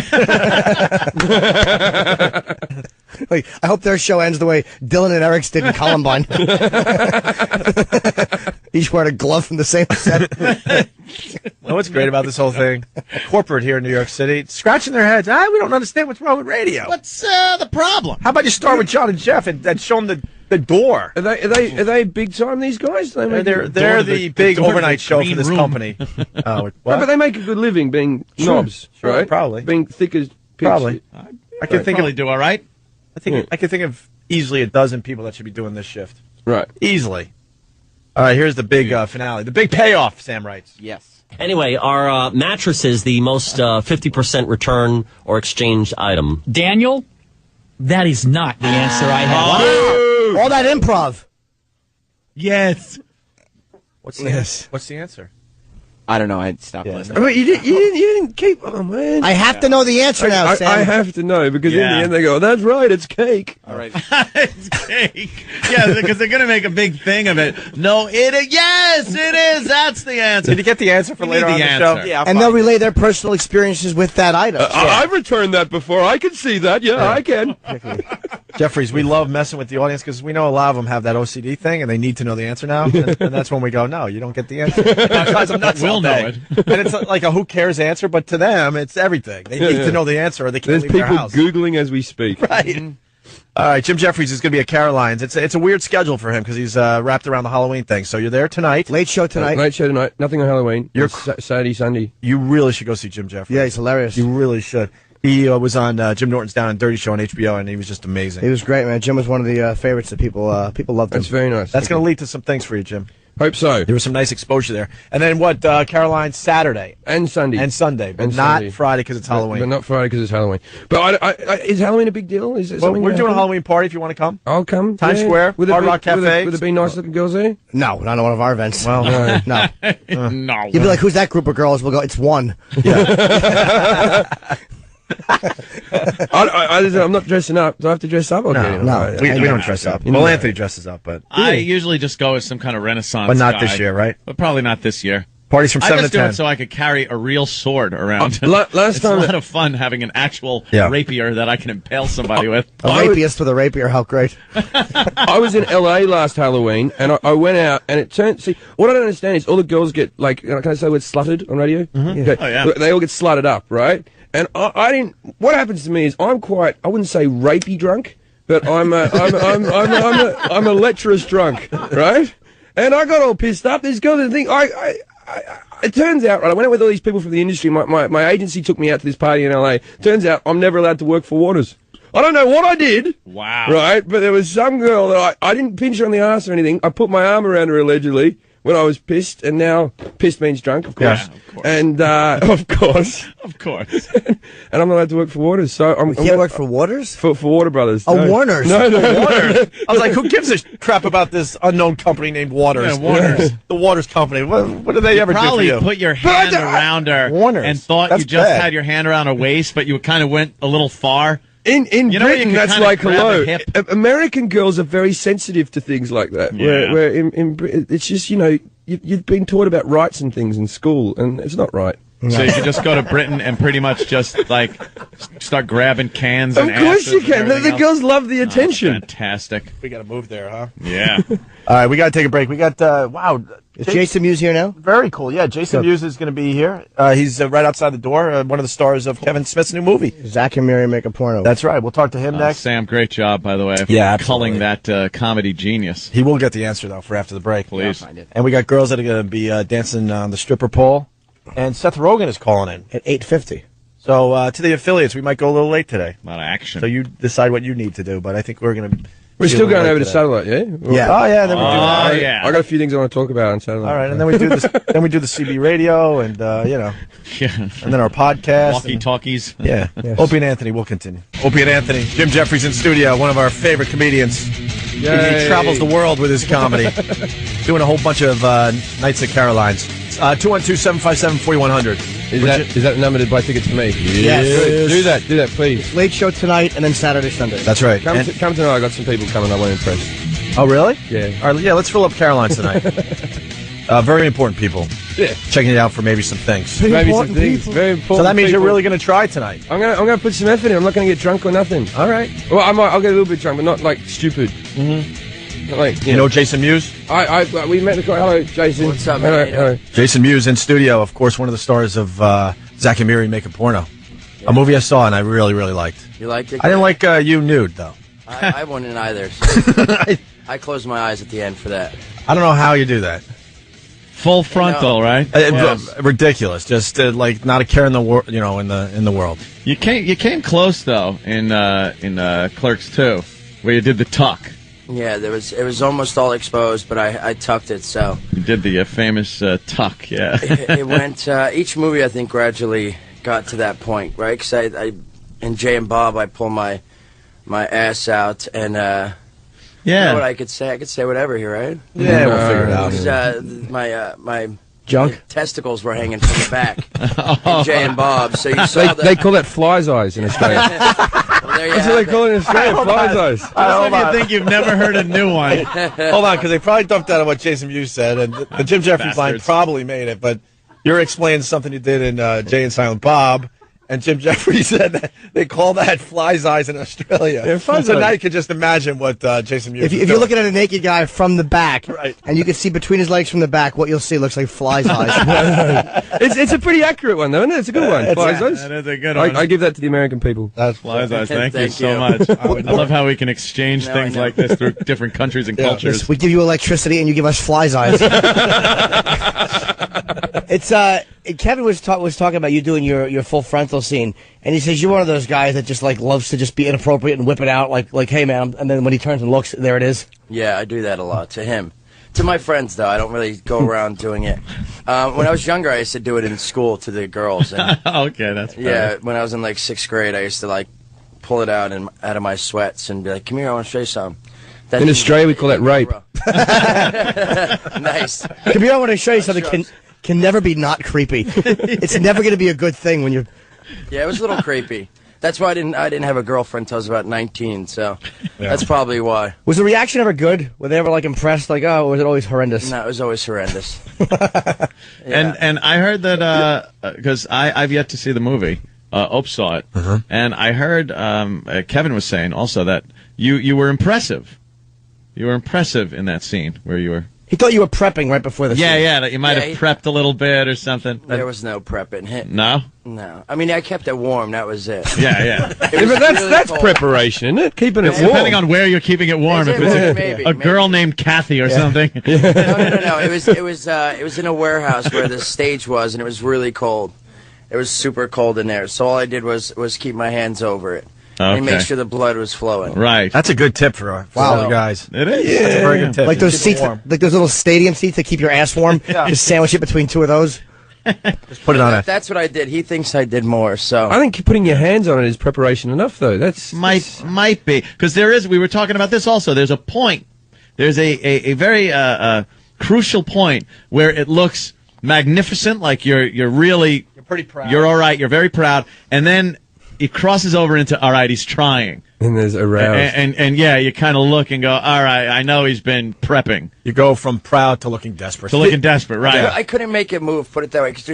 Like, I hope their show ends the way Dylan and Eric's did in Columbine. Each wearing a glove from the same set. Well, what's great about this whole thing? Corporate here in New York City, scratching their heads. We don't understand what's wrong with radio. What's the problem? How about you start with John and Jeff and show them the door? Are they big time? These guys? They're the big overnight show for this company. Right, but they make a good living being knobs, sure, right? Probably being thick as pigs. Probably. I could think probably do all right. I could think of easily a dozen people that should be doing this shift. Right. Easily. All right, here's the big finale. The big payoff, Sam writes. Yes. Anyway, are mattresses the most 50% return or exchange item? Daniel, that is not the answer I have. Wow. All that improv. Yes. What's the answer? I don't know. I stopped listening. But you didn't keep. Oh man! I have to know the answer now, Sam. I have to know because in the end they go, "That's right, it's cake." All right. It's cake. Yeah, because they're going to make a big thing of it. No, yes, it is. That's the answer. Did you get the answer for later on the show? Yeah, and they'll relay their personal experiences with that item. I've returned that before. I can see that. Yeah, I can. Jefferies, we love messing with the audience because we know a lot of them have that OCD thing and they need to know the answer now. And that's when we go, no, you don't get the answer. We'll know it. And it's like a who cares answer, but to them, it's everything. They need to know the answer or they can't leave their house. There's people Googling as we speak. Right. All right, Jim Jefferies is going to be at Caroline's. It's a weird schedule for him because he's wrapped around the Halloween thing. So you're there tonight. Late show tonight. Late show tonight. Nothing on Halloween. You're Saturday, Sunday. You really should go see Jim Jeffries. Yeah, he's hilarious. You really should. He was on Jim Norton's Down and Dirty Show on HBO, and he was just amazing. He was great, man. Jim was one of the favorites that people loved him. That's very nice. That's going to lead to some things for you, Jim. Hope so. There was some nice exposure there. And then what, Caroline's Saturday. And Sunday. And Sunday, but not Friday because it's Halloween. But not Friday because it's Halloween. But is Halloween a big deal? Is it well, we're doing a Halloween party if you want to come. I'll come. Times Square, Hard Rock Cafe. Would there be nice looking girls there? No, not on one of our events. Well, no. No. You'd be like, who's that group of girls? We'll go, it's one. Yeah. I'm not dressing up. Do I have to dress up? Okay, no. We don't dress up. Well, Anthony dresses up, but I usually just go as some kind of Renaissance but not guy. this year, right? But probably not this year. Parties from 7 I to just do 10. it so I could carry a real sword around. Last it's time a lot of fun having an actual rapier that I can impale somebody with. A rapiest with a rapier, how great. I was in LA last Halloween, and I went out, and it turned. See, what I don't understand is all the girls get, like, can I say the word slutted on radio? Mm-hmm. Okay. Oh, yeah. They all get slutted up, right? And I didn't. What happens to me is I'm quite. I wouldn't say rapey drunk, but I'm a lecherous drunk, right? And I got all pissed up. This girl didn't think it turns out, right, I went out with all these people from the industry. My agency took me out to this party in LA. Turns out I'm never allowed to work for Waters. I don't know what I did. Wow. Right? But there was some girl that I didn't pinch her on the ass or anything. I put my arm around her allegedly when I was pissed, and now pissed means drunk, of course. Yeah, of course. And, of course. Of course. And I'm not allowed to work for Waters, so I'm can't work for Waters? For Warner Brothers. Oh, No. Warner's. No. Waters. I was like, who gives a crap about this unknown company named Waters? Yeah, Waters. The Waters Company. What do they ever do for Probably you? put your hand around her Warner's. and thought That's you just bad. had your hand around her waist, but you kind of went a little far. In You know, you Britain, can that's kinda like grab hello. a hip. American girls are very sensitive to things like that. Yeah. Where in Britain, it's just, you've been taught about rights and things in school, and it's not right. So you can just go to Britain and pretty much just, like, start grabbing cans Of and course asses you and can. everything The else. girls love the Oh, attention. fantastic. We got to move there, huh? Yeah. All right, we got to take a break. We got, wow. Is Jason Mewes here now? Very cool. Yeah, Jason Mewes is going to be here. He's right outside the door, one of the stars of Kevin Smith's new movie. Zach and Mary make a porno. That's right. We'll talk to him next. Sam, great job, by the way. For Yeah, culling that comedy genius. He will get the answer, though, for after the break. Please. And we got girls that are going to be dancing on the stripper pole. And Seth Rogen is calling in. At 8:50. So to the affiliates, we might go a little late today. A lot of action. So you decide what you need to do, but I think we're going to... We're still going over to satellite, yeah? Yeah. Oh, yeah. Then we do that. Oh, yeah. I got a few things I want to talk about on satellite. All right, and then we do this. Then we do the CB radio, and Yeah. and then our podcast. Walkie-talkies. Yeah. Yes. Opie and Anthony will continue. Opie and Anthony. Jim Jefferies in studio, one of our favorite comedians. He travels the world with his comedy, doing a whole bunch of nights at Caroline's. 212-757-4100. Is that the number to buy tickets for me? Yes. Do that, please. Late show tonight and then Saturday, Sunday. That's right. Come And- tonight. I got some people coming I want to impress. oh, really? Yeah. All right, yeah, let's fill up Caroline's tonight. Very important people. Yeah. Checking it out for maybe some things. Maybe some things. Very important. So that means people. you're really going to try tonight. I'm gonna put some effort in. I'm not gonna get drunk or nothing. All right. Well, I'll get a little bit drunk, but not like stupid. Mm-hmm. Not like you know Jason Mewes? We met the guy. Hello, Jason. What's up, man? Hello. Jason Mewes in studio. Of course, one of the stars of Zack and Miri Make a Porno. A movie I saw and I really, really liked. You liked it? I didn't like You Nude, though. I wouldn't either. So I closed my eyes at the end for that. I don't know how you do that. Full frontal, right? Ridiculous. Just like not a care in the world, in the world. You came close though in Clerks 2, where you did the tuck. Yeah, it was almost all exposed, but I tucked it. So you did the famous tuck. Yeah. It went. Each movie, I think, gradually got to that point, right? Because I in Jay and Bob, I pull my ass out and. You know what I could say? I could say whatever here, right? Yeah, we'll figure it out. My junk testicles were hanging from the back. In Jay and Bob. So you saw They call that fly's eyes in Australia. That's what they call it in Australia, fly's eyes. I think you've never heard a new one. Hold on, because they probably dumped out of what Jason Mewes said, and the Jim Jefferies line probably made it, but you're explaining something you did in Jay and Silent Bob. And Jim Jefferies said that they call that fly's eyes in Australia. Yeah, so now you can just imagine what Jason Mewes If you're looking at a naked guy from the back, right, and you can see between his legs from the back, what you'll see looks like fly's eyes. It's a pretty accurate one, though, isn't it? It's a good one. Fly's eyes. That is a good one. I give that to the American people. That's fly's eyes. Thank you Thank so you. much. I love how we can exchange things like this through different countries and cultures. We give you electricity, and you give us fly's eyes. It's Kevin was talking about you doing your full frontal scene, and he says you're one of those guys that just like loves to just be inappropriate and whip it out like hey man, and then when he turns and looks, there it is. Yeah, I do that a lot to him. To my friends, though, I don't really go around doing it. When I was younger, I used to do it in school to the girls. And, okay, that's fair. yeah. When I was in like 6th grade, I used to like pull it out out of my sweats and be like, "Come here, I want to show you something." In Australia, we call that rape. Nice. Come here, I want to show you something. Can never be not creepy. It's never going to be a good thing when you're. Yeah, it was a little creepy. That's why I didn't have a girlfriend until I was about 19. So that's probably why. Was the reaction ever good? Were they ever like impressed? Like, oh, or was it always horrendous? No, it was always horrendous. And I heard that because I've yet to see the movie. Ope saw it, and I heard Kevin was saying also that you were impressive. You were impressive in that scene where you were. He thought you were prepping right before the scene. Yeah, that you might have prepped a little bit or something. There was no prepping. No? No. I mean, I kept it warm. That was it. Yeah. But that's preparation, isn't it? Keeping it warm. Depending on where you're keeping it warm. If it's a girl named Kathy or something. No. It was in a warehouse where the stage was, and it was really cold. It was super cold in there. So all I did was keep my hands over it. And make sure the blood was flowing. Right. That's a good tip for all the guys. It is. Yeah. That's a very good tip. Like those seats, like those little stadium seats that keep your ass warm. Just sandwich it between two of those. Just put it on it. That's what I did. He thinks I did more. So I think putting your hands on it is preparation enough, though. Might be because there is. We were talking about this also. There's a point. There's a very crucial point where it looks magnificent, like you're really pretty proud. You're all right. You're very proud, and then it crosses over into all right. He's trying. And there's aroused. And yeah, you kind of look and go, all right, I know he's been prepping. You go from proud to looking desperate. Right. I couldn't make it move, put it that way. Because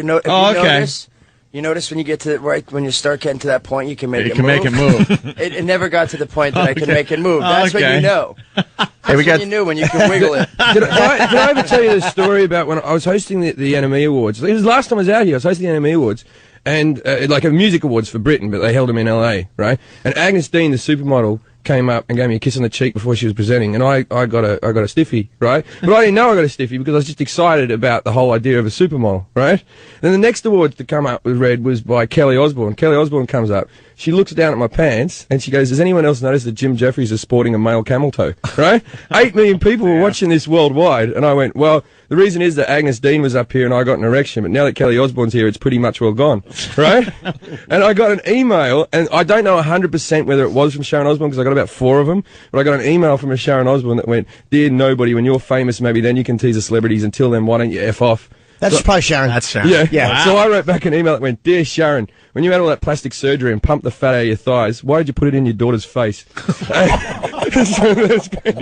you notice when you get to when you start getting to that point, you can make it move. It never got to the point that I could make it move. That's when you know. That's when you knew when you can wiggle it. Did I ever tell you the story about when I was hosting the NME Awards? It was the last time I was out here. I was hosting the NME Awards. And like a music awards for Britain, but they held them in LA, right? And Agnes Dean, the supermodel, came up and gave me a kiss on the cheek before she was presenting, and I got a stiffy, right? But I didn't know I got a stiffy because I was just excited about the whole idea of a supermodel, right? Then the next award to come up with read was by Kelly Osbourne. Kelly Osbourne comes up. She looks down at my pants and she goes, "Does anyone else notice that Jim Jefferies is sporting a male camel toe?" Right? 8 million people were watching this worldwide, and I went, "Well, the reason is that Agnes Dean was up here and I got an erection, but now that Kelly Osbourne's here, it's pretty much well gone." Right? And I got an email, and I don't know 100% whether it was from Sharon Osbourne because I got about 4 of them, but I got an email from a Sharon Osbourne that went, "Dear nobody, when you're famous, maybe then you can tease the celebrities. Until then, why don't you F off?" That's probably Sharon. That's Sharon. Yeah. Wow. So I wrote back an email that went, "Dear Sharon, when you had all that plastic surgery and pumped the fat out of your thighs, why did you put it in your daughter's face?"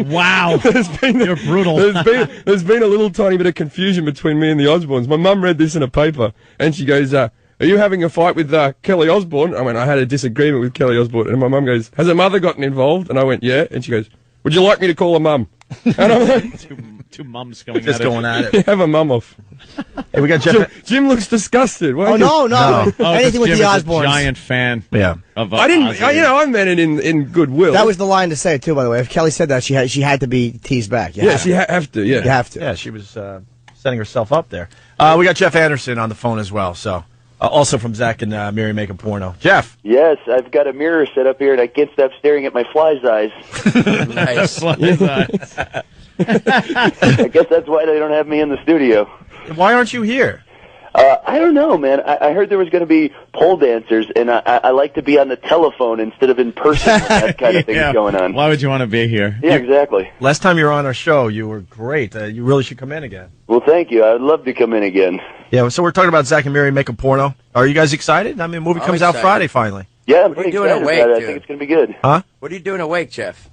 Wow. You're brutal. There's been a little tiny bit of confusion between me and the Osbournes. My mum read this in a paper, and she goes, are you having a fight with Kelly Osbourne? I went, I had a disagreement with Kelly Osbourne. And my mum goes, has her mother gotten involved? And I went, yeah. And she goes, would you like me to call her mum? And I'm like, two mums going just at going it. at it. have a mum off. Hey, we got Jeff. Jim looks disgusted. Why Oh, no. Oh, Anything with Jim the is a Osbournes. giant fan. Yeah. Of I didn't. Ozzy. I meant it in goodwill. That was the line to say it, too, by the way. If Kelly said that, she had to be teased back. You Yeah, have she have to. Yeah, You have to. Yeah, she was setting herself up there. We got Jeff Anderson on the phone as well. So, also from Zach and Mary Make a Porno. Jeff. Yes, I've got a mirror set up here, and I can't stop staring at my fly's eyes. Nice. I guess that's why they don't have me in the studio. Why aren't you here? I don't know, man. I heard there was going to be pole dancers, and I like to be on the telephone instead of in person when that kind of thing's going on. Why would you want to be here? Yeah, exactly. Last time you were on our show, you were great. You really should come in again. Well, thank you. I'd love to come in again. Yeah, so we're talking about Zach and Mary Make a Porno. Are you guys excited? I mean, the movie I'm comes out excited. Friday, finally. Yeah, I'm What are pretty you doing excited awake, about it. I dude? think it's going to be good. Huh? What are you doing awake, Jeff?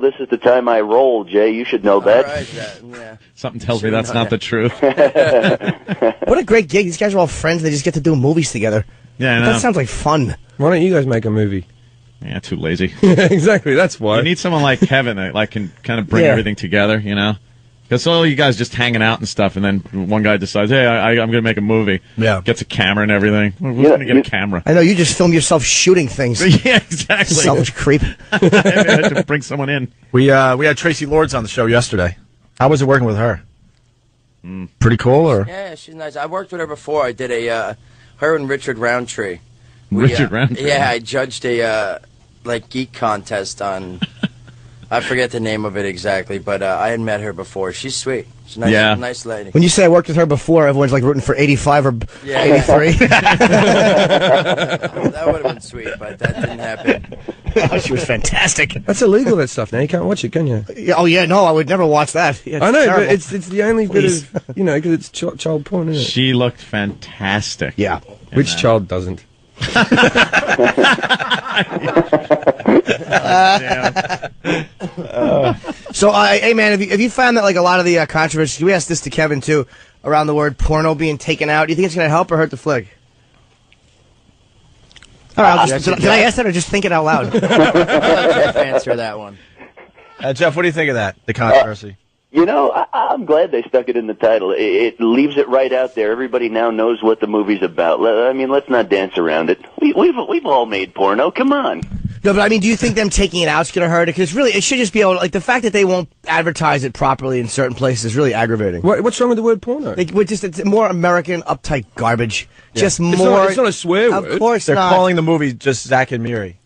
This is the time I roll, Jay. You should know that. All right, yeah. Something tells me that's not the truth. What a great gig. These guys are all friends. They just get to do movies together. Yeah, I know. That sounds like fun. Why don't you guys make a movie? Yeah, too lazy. Exactly. That's why. You need someone like Kevin that can kind of bring Yeah. everything together, you know? Because all you guys just hanging out and stuff, and then one guy decides, hey, I'm going to make a movie. Yeah. Gets a camera and everything. Who's Yeah, going to get a camera? I know, you just film yourself shooting things. Yeah, exactly. Selfish creep. I had to bring someone in. We had Tracy Lords on the show yesterday. How was it working with her? Pretty cool, or? Yeah, she's nice. I worked with her before. I did her and Richard Roundtree. Richard Roundtree? Yeah, I judged a geek contest on. I forget the name of it exactly, but I had met her before. She's sweet. She's a nice, nice lady. When you say I worked with her before, everyone's like rooting for 85 or 83. That would have been sweet, but that didn't happen. Oh, she was fantastic. That's illegal, that stuff. Now you can't watch it, can you? Yeah, oh, yeah, no, I would never watch that. Yeah, I know, terrible. but it's the only bit of, because it's child porn, isn't it? She looked fantastic. Yeah. Which child doesn't? So, hey, man, have you found that, like, a lot of the controversy, we asked this to Kevin, too, around the word porno being taken out, do you think it's going to help or hurt the flick? All right, did I ask that or just think it out loud? I'll let Jeff answer that one. Jeff, what do you think of that, the controversy? I'm glad they stuck it in the title. It leaves it right out there. Everybody now knows what the movie's about. I mean, let's not dance around it. We've all made porno. Come on. No, but I mean, do you think them taking it out is going to hurt it? Because really, it should just be able to, like, the fact that they won't advertise it properly in certain places is really aggravating. What's wrong with the word porno? It's more American, uptight garbage. Yeah. Just It's more. not a swear word. Of course They're not. calling the movie just Zach and Miri.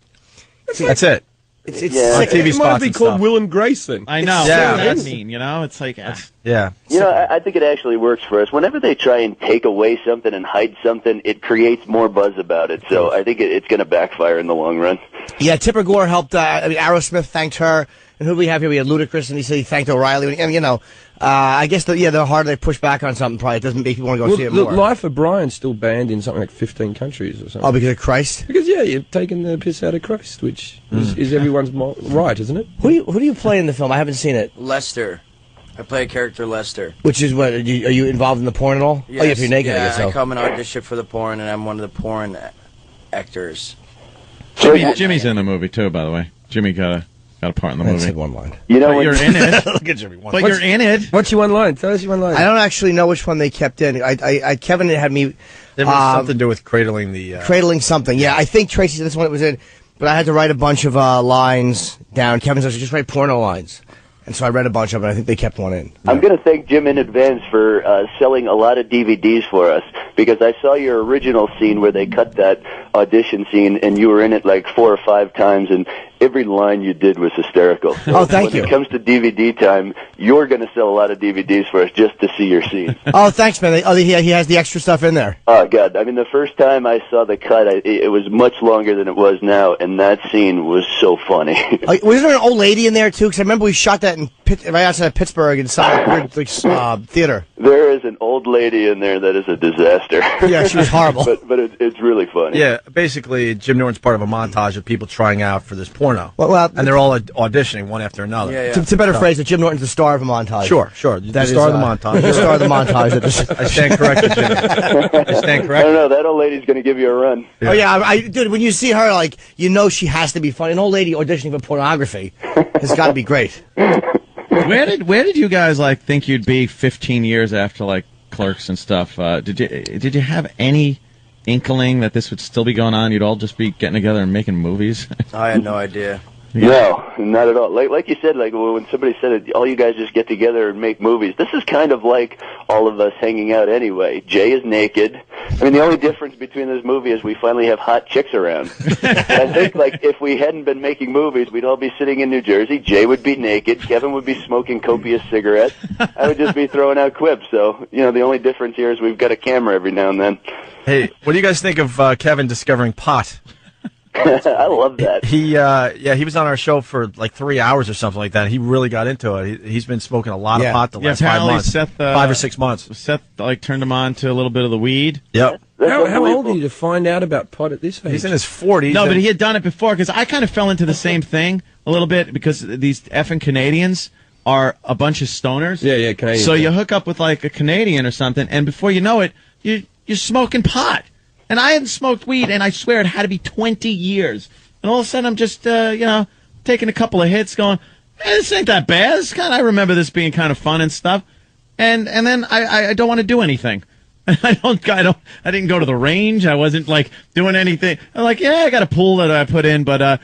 That's it. It's on TV It spots might be and called stuff. Will and Grace then. I know. Yeah. What does that mean? You know, it's like, Yeah. I think it actually works for us. Whenever they try and take away something and hide something, it creates more buzz about it. So I think it's going to backfire in the long run. Yeah, Tipper Gore helped. Aerosmith thanked her. And who do we have here? We had Ludacris, and he said he thanked O'Reilly. And, I guess, the harder they push back on something, probably it doesn't make people want to go see it more. Life of Brian's still banned in something like 15 countries or something. Oh, because of Christ? Because, you're taking the piss out of Christ, which is everyone's right, isn't it? Who do you play in the film? I haven't seen it. Lester. I play a character, Lester. Which is what? Are you involved in the porn at all? Yes, Oh, yeah, if you're naked, I yeah, guess so. I come and audition for the porn, and I'm one of the porn actors. Jimmy's in the movie, too, by the way. Jimmy got a part in the movie. said one line. You know, but you're in it. Look at Jimmy. But you're in it. What's your one line? Tell us your one line. I don't actually know which one they kept in. Kevin had me There was something to do with cradling the... cradling something. Yeah, I think Tracy said this one it was in, but I had to write a bunch of lines down. Kevin says, just write porno lines. And so I read a bunch of them, and I think they kept one in. I'm going to thank Jim in advance for selling a lot of DVDs for us, because I saw your original scene where they cut that audition scene, and you were in it like 4 or 5 times, and every line you did was hysterical. So Oh, thank you. When it comes to DVD time, you're going to sell a lot of DVDs for us just to see your scene. Oh, thanks, man. He has the extra stuff in there. Oh, God. I mean, the first time I saw the cut, it was much longer than it was now, and that scene was so funny. Was there an old lady in there, too? Because I remember we shot that in right outside Pittsburgh inside a weird theater. There is an old lady in there that is a disaster. Yeah, she was horrible. but it's really funny. Yeah, basically, Jim Norton's part of a montage of people trying out for this porno. Well, and they're all auditioning one after another. Yeah. It's a better phrase that Jim Norton's the star of a montage. Sure. The star of the montage. The star of the montage. I stand corrected, Jimmy. I stand corrected. I don't know. That old lady's going to give you a run. Yeah. Oh, yeah. Dude, when you see her, like, you know she has to be funny. An old lady auditioning for pornography has got to be great. Where did you guys, like, think you'd be 15 years after, like, Clerks and stuff? Did you have any inkling that this would still be going on? You'd all just be getting together and making movies? I had no idea. No, not at all. Like you said, like when somebody said it, all you guys just get together and make movies. This is kind of like all of us hanging out anyway. Jay is naked. I mean, the only difference between this movie is we finally have hot chicks around. I think, like, if we hadn't been making movies, we'd all be sitting in New Jersey. Jay would be naked. Kevin would be smoking copious cigarettes. I would just be throwing out quips. So, the only difference here is we've got a camera every now and then. Hey, what do you guys think of Kevin discovering pot? I love that. He was on our show for like 3 hours or something like that. He really got into it. He's been smoking a lot of pot the last 5 months. Seth, 5 or 6 months. Seth turned him on to a little bit of the weed. Yep. How old are you to find out about pot at this age? He's in his 40s. No, but he had done it before, because I kind of fell into the same thing a little bit, because these effing Canadians are a bunch of stoners. Yeah, Canadians. So you hook up with like a Canadian or something, and before you know it, you're smoking pot. And I hadn't smoked weed, and I swear it had to be 20 years. And all of a sudden, I'm just, taking a couple of hits, going, "Hey, this ain't that bad." I remember this being kind of fun and stuff. And then I don't want to do anything. I didn't go to the range. I wasn't like doing anything. I'm like, yeah, I got a pool that I put in, but I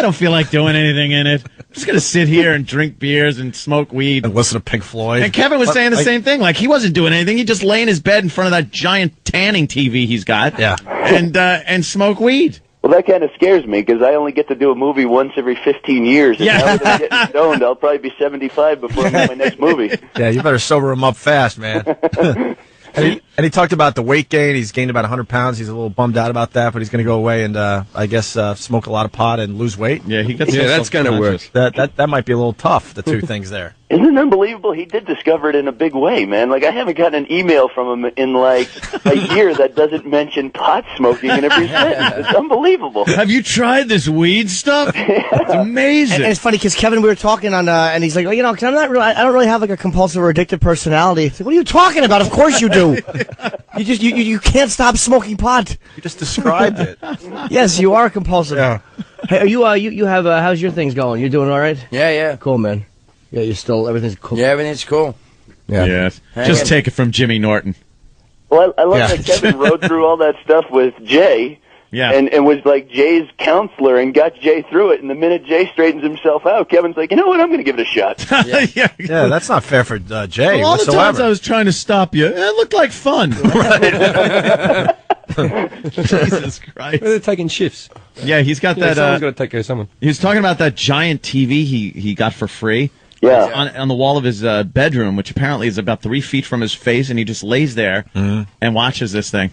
don't feel like doing anything in it. I'm just gonna sit here and drink beers and smoke weed and listen to Pink Floyd. And Kevin was saying the same thing. Like, he wasn't doing anything. He just lay in his bed in front of that giant tanning TV he's got. Yeah. And smoke weed. Well, that kind of scares me, because I only get to do a movie once every 15 years. And now that I'm getting stoned, I'll probably be 75 before I make my next movie. Yeah, you better sober him up fast, man. And he talked about the weight gain. He's gained about 100 pounds. He's a little bummed out about that, but he's going to go away and, I guess, smoke a lot of pot and lose weight. Yeah, that's going to work. That might be a little tough, the two things there. Isn't it unbelievable? He did discover it in a big way, man. Like, I haven't gotten an email from him in, like, a year that doesn't mention pot smoking in every sentence. It's unbelievable. Have you tried this weed stuff? It's amazing. And it's funny, because Kevin, we were talking on, and he's like, well, cause I don't really have like a compulsive or addictive personality. It's like, what are you talking about? Of course you do. You can't stop smoking pot. You just described it. Yes, you are compulsive. Yeah. Hey, are you have how's your things going? You're doing all right? Yeah. Cool, man. Yeah, everything's cool. Yeah, everything's cool. Yeah. Yes. Just take it from Jimmy Norton. Well, I love that Kevin rode through all that stuff with Jay. Yeah. And was like Jay's counselor and got Jay through it. And the minute Jay straigens himself out, Kevin's like, you know what? I'm going to give it a shot. Yeah, that's not fair for Jay Well, all the whatsoever. times I was trying to stop you, it looked like fun. Jesus Christ. They're taking shifts. Yeah, he's got that. Someone's got to take care of someone. He was talking about that giant TV he got for free. Yeah. On the wall of his bedroom, which apparently is about 3 feet from his face, and he just lays there and watches this thing.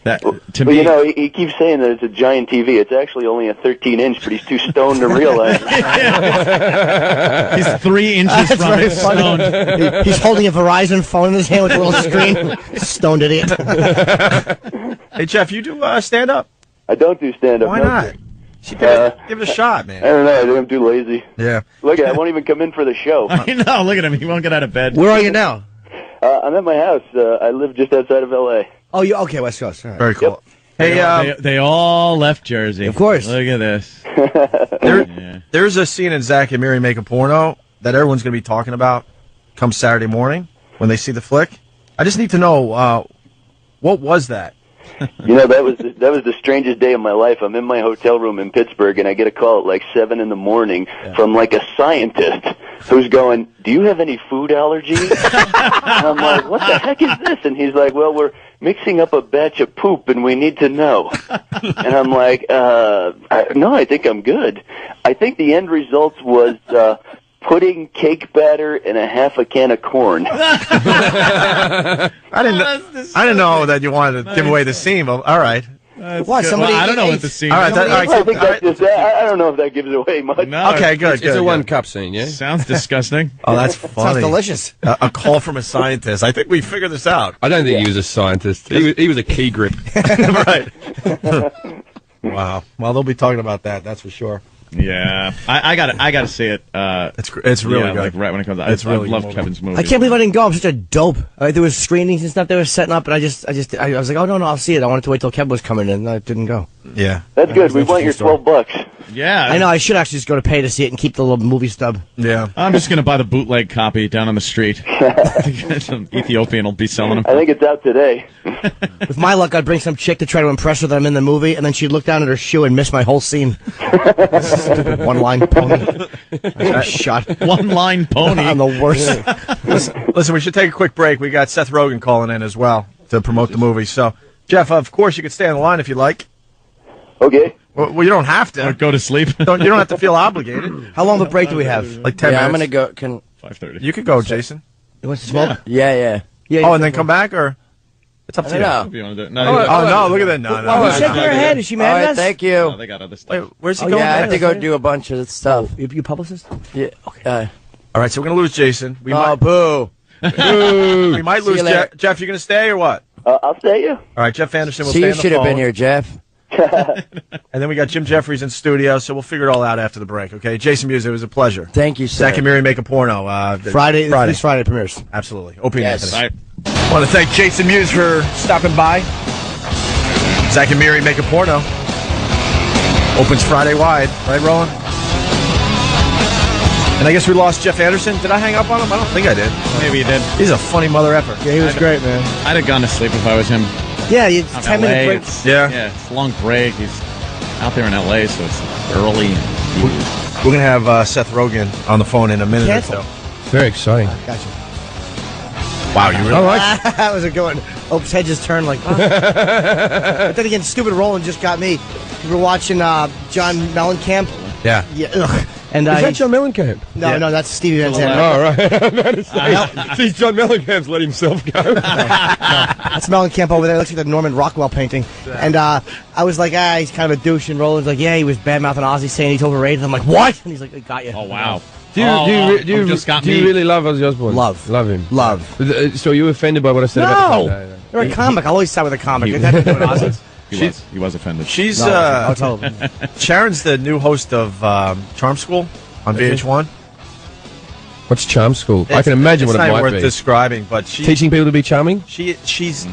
That to me, he keeps saying that it's a giant TV. It's actually only a 13-inch, but he's too stoned to realize it. He's 3 inches from it, stoned. He's holding a Verizon phone in his hand with a little screen. Stoned idiot. Hey, Jeff, you do stand-up? I don't do stand-up. Why no, not? sir. Give it a shot, man. I don't know. I think I'm too lazy. Yeah. Look, I won't even come in for the show. I know. Look at him. He won't get out of bed. Where are you now? I'm at my house. I live just outside of L.A. Oh, you okay? West Coast. All right. Very cool. Yep. Hey, they all left Jersey. Of course. Look at this. There's a scene in Zach and Miri Make a Porno that everyone's going to be talking about come Saturday morning when they see the flick. I just need to know, what was that? That was the strangest day of my life. I'm in my hotel room in Pittsburgh, and I get a call at like 7 in the morning from like a scientist who's going, "Do you have any food allergies?" And I'm like, "What the heck is this?" And he's like, "Well, we're mixing up a batch of poop, and we need to know." And I'm like, "No, I think I'm good." I think the end result was putting cake batter in a half a can of corn. I didn't know that you wanted to give away the scene, but all right. What? Somebody? I don't know what the scene. All right, I think that's just. I don't know if that gives it away much. No, okay, good. It's a one-cup scene, yeah? Sounds disgusting. Oh, that's funny. Sounds delicious. A call from a scientist. I think we figured this out. I don't think he was a scientist. He was a key grip. Right. Wow. Well, they'll be talking about that. That's for sure. Yeah, I got to see it. It's really good. Like right when it comes out. It's really I love good. Kevin's movie. I can't believe I didn't go. I'm such a dope. There was screenings and stuff they were setting up, and I was like, oh no, I'll see it. I wanted to wait till Kevin was coming in, and I didn't go. Yeah. That's good. We want your $12. Yeah, I know. I should actually just go to pay to see it and keep the little movie stub. Yeah. I'm just gonna buy the bootleg copy down on the street. Some Ethiopian will be selling them. I think it's out today. With my luck, I'd bring some chick to try to impress her that I'm in the movie, and then she'd look down at her shoe and miss my whole scene. Stupid one-line pony. Shot. One-line pony. I'm the worst. Listen, we should take a quick break. We got Seth Rogen calling in as well to promote the movie. So, Jeff, of course, you could stay on the line if you like. Okay. Well, you don't have to. Or go to sleep. You don't have to feel obligated. How long of a break do we have? Like 10 minutes. I'm gonna go. Can 5:30. You could go, Jason. You want to smoke? yeah. Oh, and then come back, or it's up to you. know. If you want to do it. No, look at that. No. Oh, shaking her head. Is she mad All at right, us? thank you. No, they got other stuff. Wait, where's he Oh, going? Yeah, I have next? to go do a bunch of stuff. You publicist? Yeah. Okay. All right, so we're gonna lose Jason. We Oh, boo. we might See lose you later. Jeff. You gonna stay or what? I'll stay you. All right, Jeff Anderson will See, stay you on the should have phone. been here, Jeff. And then we got Jim Jefferies in studio, so we'll figure it all out after the break. Okay, Jason Mewes, it was a pleasure. Thank you, sir. Zach and Miri Make a Porno. Friday. This Friday premieres. Absolutely. Opie Yes. and Anthony. I want to thank Jason Mewes for stopping by. Zach and Miri Make a Porno. Opens Friday wide. Right, Roland? And I guess we lost Jeff Anderson. Did I hang up on him? I don't think I did. Maybe you did. He's a funny mother effer. Yeah, he was great, man. I'd have gone to sleep if I was him. Yeah, you I'm 10-minute LA, break. it's- Yeah. It's a long break. He's out there in LA, so it's early. We're going to have Seth Rogen on the phone in a minute Cancel. or so. It's very exciting. Gotcha. Wow, you really That was a good one. Ope's head just turned like. Oh. But then again, stupid Roland just got me. We were watching John Mellencamp. Yeah. Yeah. Ugh. And Is that John Mellencamp? No, that's Stevie Van Zandt. Oh, right. I'm about to say, see, John Mellencamp's let himself go. That's Mellencamp over there. Looks like the Norman Rockwell painting. And I was like, he's kind of a douche. And Roland's like, yeah, he was bad-mouthing Ozzy saying he's overrated. I'm like, what? And he's like, I got you. Oh, wow. Do you really love Ozzy Osbourne? Love him. Love. So you were offended by what I said about the No. You're a comic. I'll always side with a comic. It had to do with Ozzy. He was offended. She's I'll tell him. Sharon's the new host of Charm School on VH1. What's Charm School? I can imagine what it might might worth be. describing, but Teaching people to be charming? She's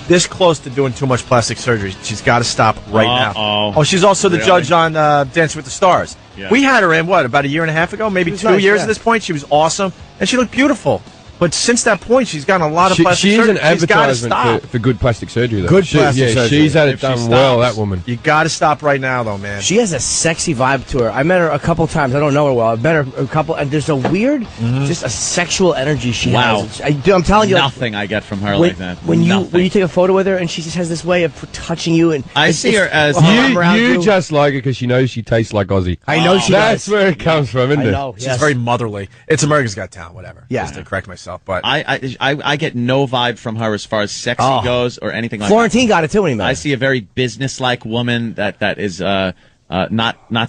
this close to doing too much plastic surgery. She's got to stop right now. Uh-oh. Oh, she's also the Really? judge on Dancing with the Stars. Yeah. We had her in, about a year and a half ago, maybe was 2 nice, years yeah. at this point. She was awesome, and she looked beautiful. But since that point, she's gotten a lot of plastic She is surgery. an She's gotta stop. advertisement for good plastic surgery, though. Good plastic surgery. She's had it If she done well, stops. that woman. You got to stop right now, though, man. She has a sexy vibe to her. I met her a couple times. I don't know her well. I've met her a couple, and there's a weird, just a sexual energy she Wow. has. I'm telling you, like, Nothing I get from her when, like that. when Nothing. you take a photo with her, and she just has this way of touching you, and I see her as- You just like her because she knows she tastes like Ozzy. I know she That's does. where it comes from, isn't I it? know. She's yes. very motherly. It's America's Got Talent, whatever. Yeah. Just to correct myself, but I get no vibe from her as far as sexy Oh. goes or anything like Florentine got it too when he met that. her. I see a very business-like woman that is not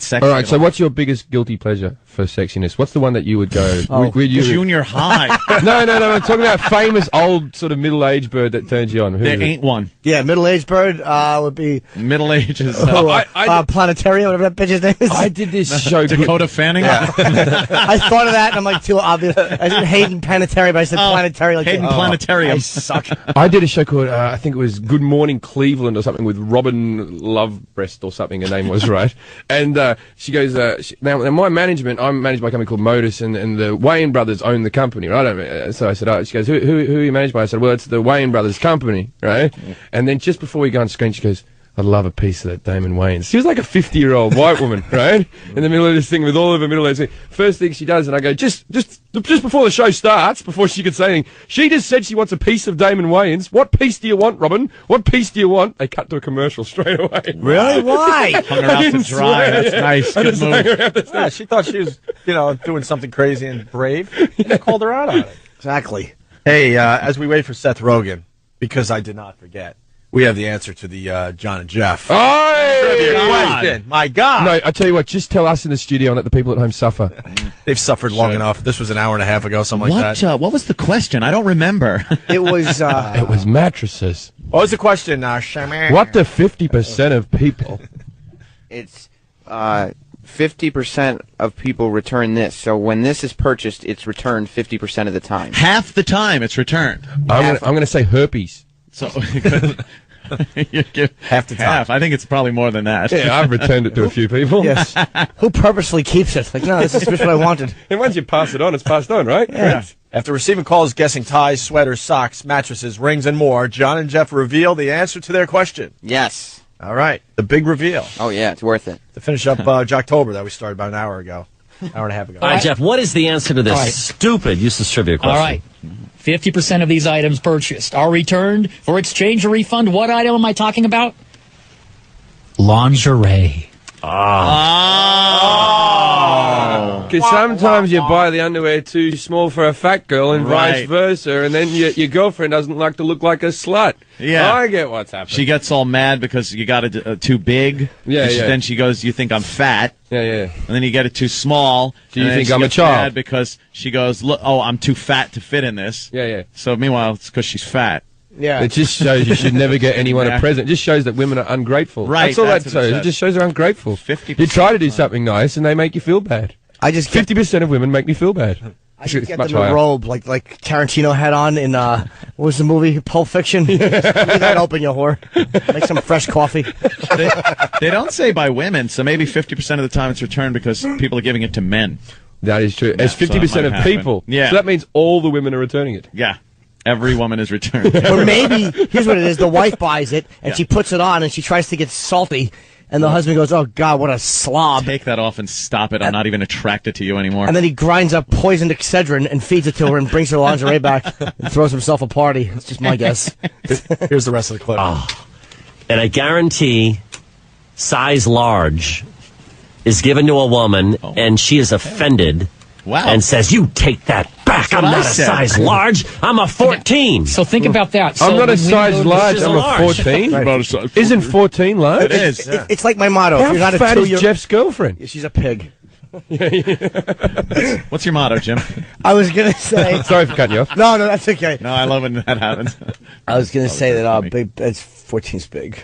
sexy. All right, at so what's your biggest guilty pleasure for sexiness? What's the one that you would go? Would you, Junior high? No, I'm talking about famous old sort of middle-aged bird that turns you on. Who There is it? ain't one. Yeah, middle-aged bird would be Middle ages. Planetaria, whatever that bitch's name is. I did this show. Dakota Fanning. I thought of that, and I'm like, too obvious. I said Hayden Planetary, but I said Planetary. Like, Hayden Planetarium. I suck. I did a show called, I think it was Good Morning Cleveland or something with Robin Lovebreast or something, her name was, right? And she goes, now my management, I'm managed by a company called Modus, and the Wayne brothers own the company, right? So I said, she goes, who are you managed by? I said, well, it's the Wayne brothers company, right? And then just before we go on screen, she goes, I'd love a piece of that Damon Wayans. She was like a 50-year-old white woman, right? In the middle of this thing with all of her middle-aged thing. First thing she does, and I go, just before the show starts, before she could say anything, she just said she wants a piece of Damon Wayans. What piece do you want, Robin? What piece do you want? They cut to a commercial straight away. Really? Why? Hung her out to dry. That's nice. Good move. yeah, she thought she was, doing something crazy and brave, and they called her out on it. Exactly. Hey, as we wait for Seth Rogen, because I did not forget, We have the answer to the John and Jeff. Oh, my God. No, I tell you what, just tell us in the studio and let the people at home suffer. They've suffered long enough. This was an hour and a half ago, something like that. What was the question? I don't remember. It was it was mattresses. What was the question, What do 50% of people? It's 50% of people return this. So when this is purchased, it's returned 50% of the time. Half the time it's returned. I'm going to say herpes. So you give half the time. I think it's probably more than that. Yeah, I've returned it to a few people. Yes. Who purposely keeps it? Like, no, this is just what I wanted. And once you pass it on, it's passed on, right? Yeah. After receiving calls guessing ties, sweaters, socks, mattresses, rings, and more, John and Jeff reveal the answer to their question. Yes. All right. The big reveal. Oh, yeah, it's worth it. To finish up Jocktober that we started about an hour and a half ago. All right, Jeff, what is the answer to this stupid useless trivia question? All right. 50% of these items purchased are returned for exchange or refund. What item am I talking about? Lingerie. Because sometimes you buy the underwear too small for a fat girl and vice versa, and then your girlfriend doesn't like to look like a slut. Yeah. I get what's happening. She gets all mad because you got it too big. Yeah, and yeah. Then she goes, you think I'm fat. Yeah, yeah. And then you get it too small. Do you and then think she I'm a gets child? mad because she goes, look, I'm too fat to fit in this. Yeah, yeah. So meanwhile, it's because she's fat. Yeah. It just shows you should never get anyone Yeah. a present. It just shows that women are ungrateful. Right, That's all that's that what it shows. It says. just shows they're ungrateful. 50%. You try to do something nice and they make you feel bad. I just get 50% of women make me feel bad. I should get much them a higher. robe like Tarantino had on in what was the movie Pulp Fiction? Leave that open, you whore. Make some fresh coffee. They don't say by women, so maybe 50% of the time it's returned because people are giving it to men. That is true. As so that 50% might of happen. people. Yeah. So that means all the women are returning it. Yeah. Every woman is returned. Or maybe here's what it is: the wife buys it and Yeah. she puts it on and she tries to get salty, and the husband goes, "Oh God, what a slob!" Take that off and stop it. I'm not even attracted to you anymore. And then he grinds up poisoned Excedrin and feeds it to her and brings her lingerie back and throws himself a party. It's just my guess. Here's the rest of the clip. And I guarantee size large is given to a woman and she is offended and says, "You take that back. I'm what not I a said." size large. I'm a 14. So think about that. So I'm not a when we size go to- large. She's I'm large. a 14. Right. Isn't 14 large? It is. It's like my motto: How if you're not fat a 2, is you're Jeff's girlfriend? she's a pig. What's your motto, Jim? I was gonna say. Sorry for cutting you off. No, that's okay. No, I love when that happens. I was gonna say that big. It's 14's big.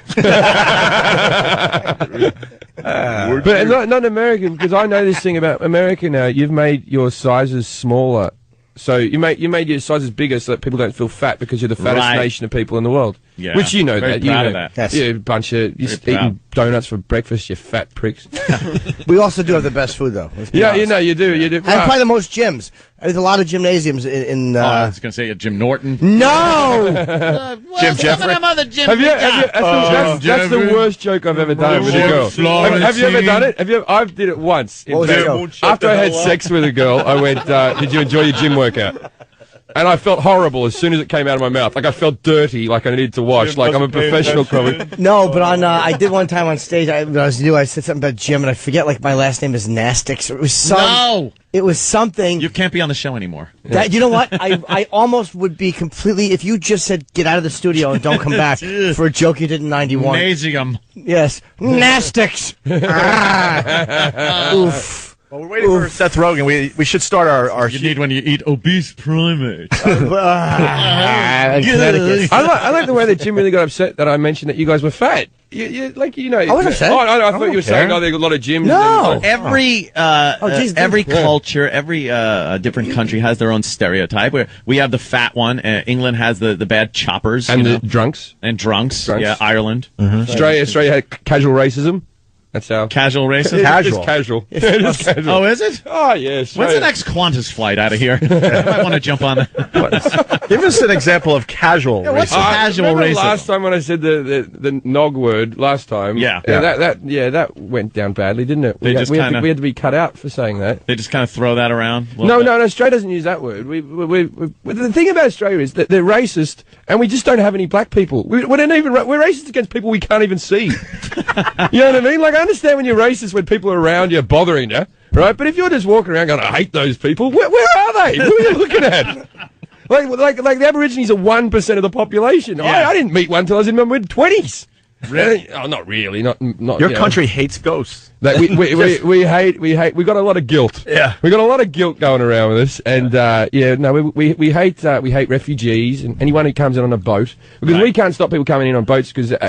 But not American, because I know this thing about America now. You've made your sizes smaller. So you made your sizes bigger so that people don't feel fat because you're the fattest Right. nation of people in the world. Yeah. Which you know Very that. You proud know, of that. Yes. You're a bunch of you're Very eating donuts for breakfast, you fat pricks. We also do have the best food, though. Let's be Yeah, honest. you do. And probably the most gyms. There's a lot of gymnasiums in I was going to say Jim Norton. No! Jim Jeffrey. Have you? That's the worst joke I've ever done with a girl. Have you ever done it? I did it once. What was In the fact, joke? after I had sex with a girl, I went, "Did you enjoy your gym workout?" And I felt horrible as soon as it came out of my mouth. Like I felt dirty, like I needed to wash, like I'm a professional comic. No, but on I did one time on stage. When I was new. I said something about gym, and I forget. Like my last name is Nastix. It was some. No! It was something. You can't be on the show anymore. That you know what? I almost would be completely if you just said get out of the studio and don't come back for a joke you did in '91. Nazium. Yes, Nastix. Oof. Well, we're waiting for Seth Rogen. We should start our You need when you eat obese primates. Connecticut. I like the way that Jim really got upset that I mentioned that you guys were fat. I wasn't upset. Oh, I thought don't you were saying, care. there's a lot of gyms. No. Every geez, every yeah. culture, every different country has their own stereotype. Where we have the fat one. England has the bad choppers And you know, the drunks. and drunks. Drunks. Yeah, Ireland. Australia had casual racism. That's how. Casual racism. It's casual. It's casual. Oh, is it? Oh, yes. When's the next Qantas flight out of here? I might want to jump on that. Give us an example of casual what's racism. casual remember racism? last time when I said the nog word last time? Yeah. That went down badly, didn't it? They just we had kinda- to be cut out for saying that. They just kind of throw that around. a No, little bit. no, Australia doesn't use that word. The thing about Australia is that they're racist, and we just don't have any black people. We're racist against people we can't even see. You know what I mean? Like, I understand when you're racist when people are around you bothering you, right? But if you're just walking around going, "I hate those people," where are they? Who are you looking at? Like the Aborigines are 1% of the population. Yeah. I didn't meet one till I was in my mid-20s. Really? Oh, not really. Not. Your country hates ghosts. Like we hate. We got a lot of guilt. Yeah. We got a lot of guilt going around with us, and we hate refugees and anyone who comes in on a boat because we can't stop people coming in on boats because it's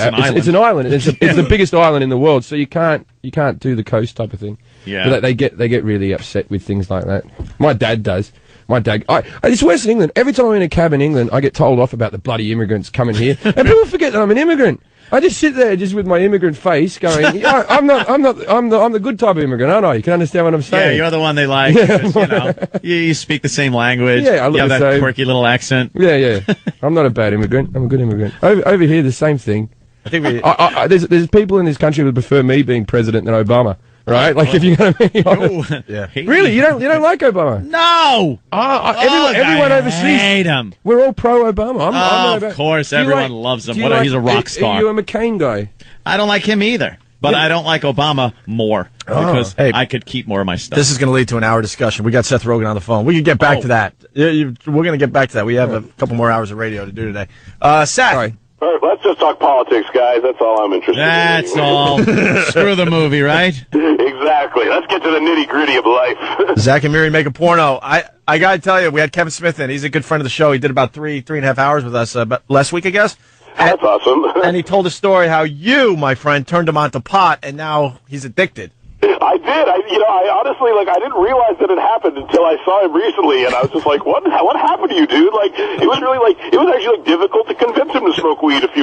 an island. It's the biggest island in the world, so you can't do the coast type of thing. Yeah. But they get really upset with things like that. My dad does. My dad, it's worse in England. Every time I'm in a cab in England, I get told off about the bloody immigrants coming here, and people forget that I'm an immigrant. I just sit there just with my immigrant face going, yeah, I'm the good type of immigrant, aren't I? You can understand what I'm saying. Yeah, you're the one they like. Yeah. Because, you speak the same language. Yeah, I look you have the that same. quirky little accent. Yeah. I'm not a bad immigrant. I'm a good immigrant. Over here, the same thing. I think there's people in this country who would prefer me being president than Obama. Right? Like, if you're going to be honest. Yeah. Really? You don't like Obama? No! Everyone overseas. I hate him. We're all pro-Obama. I'm not of course, everyone loves him. He's a rock star. Are you a McCain guy? I don't like him either. But I don't like Obama more because I could keep more of my stuff. This is going to lead to an hour discussion. We got Seth Rogen on the phone. We can get back to that. We're going to get back to that. We have a couple more hours of radio to do today. Seth. Sorry. All right, let's just talk politics, guys. That's all I'm interested in. That's all. Screw the movie, right? Exactly. Let's get to the nitty-gritty of life. Zach and Miri make a porno. I got to tell you, we had Kevin Smith in. He's a good friend of the show. He did about three and a half hours with us last week, I guess. That's awesome. And he told a story how you, my friend, turned him onto pot, and now he's addicted. I did. I honestly, I didn't realize that it happened until I saw him recently, and I was just like, what happened to you, dude? It was actually difficult to convince him to smoke weed 6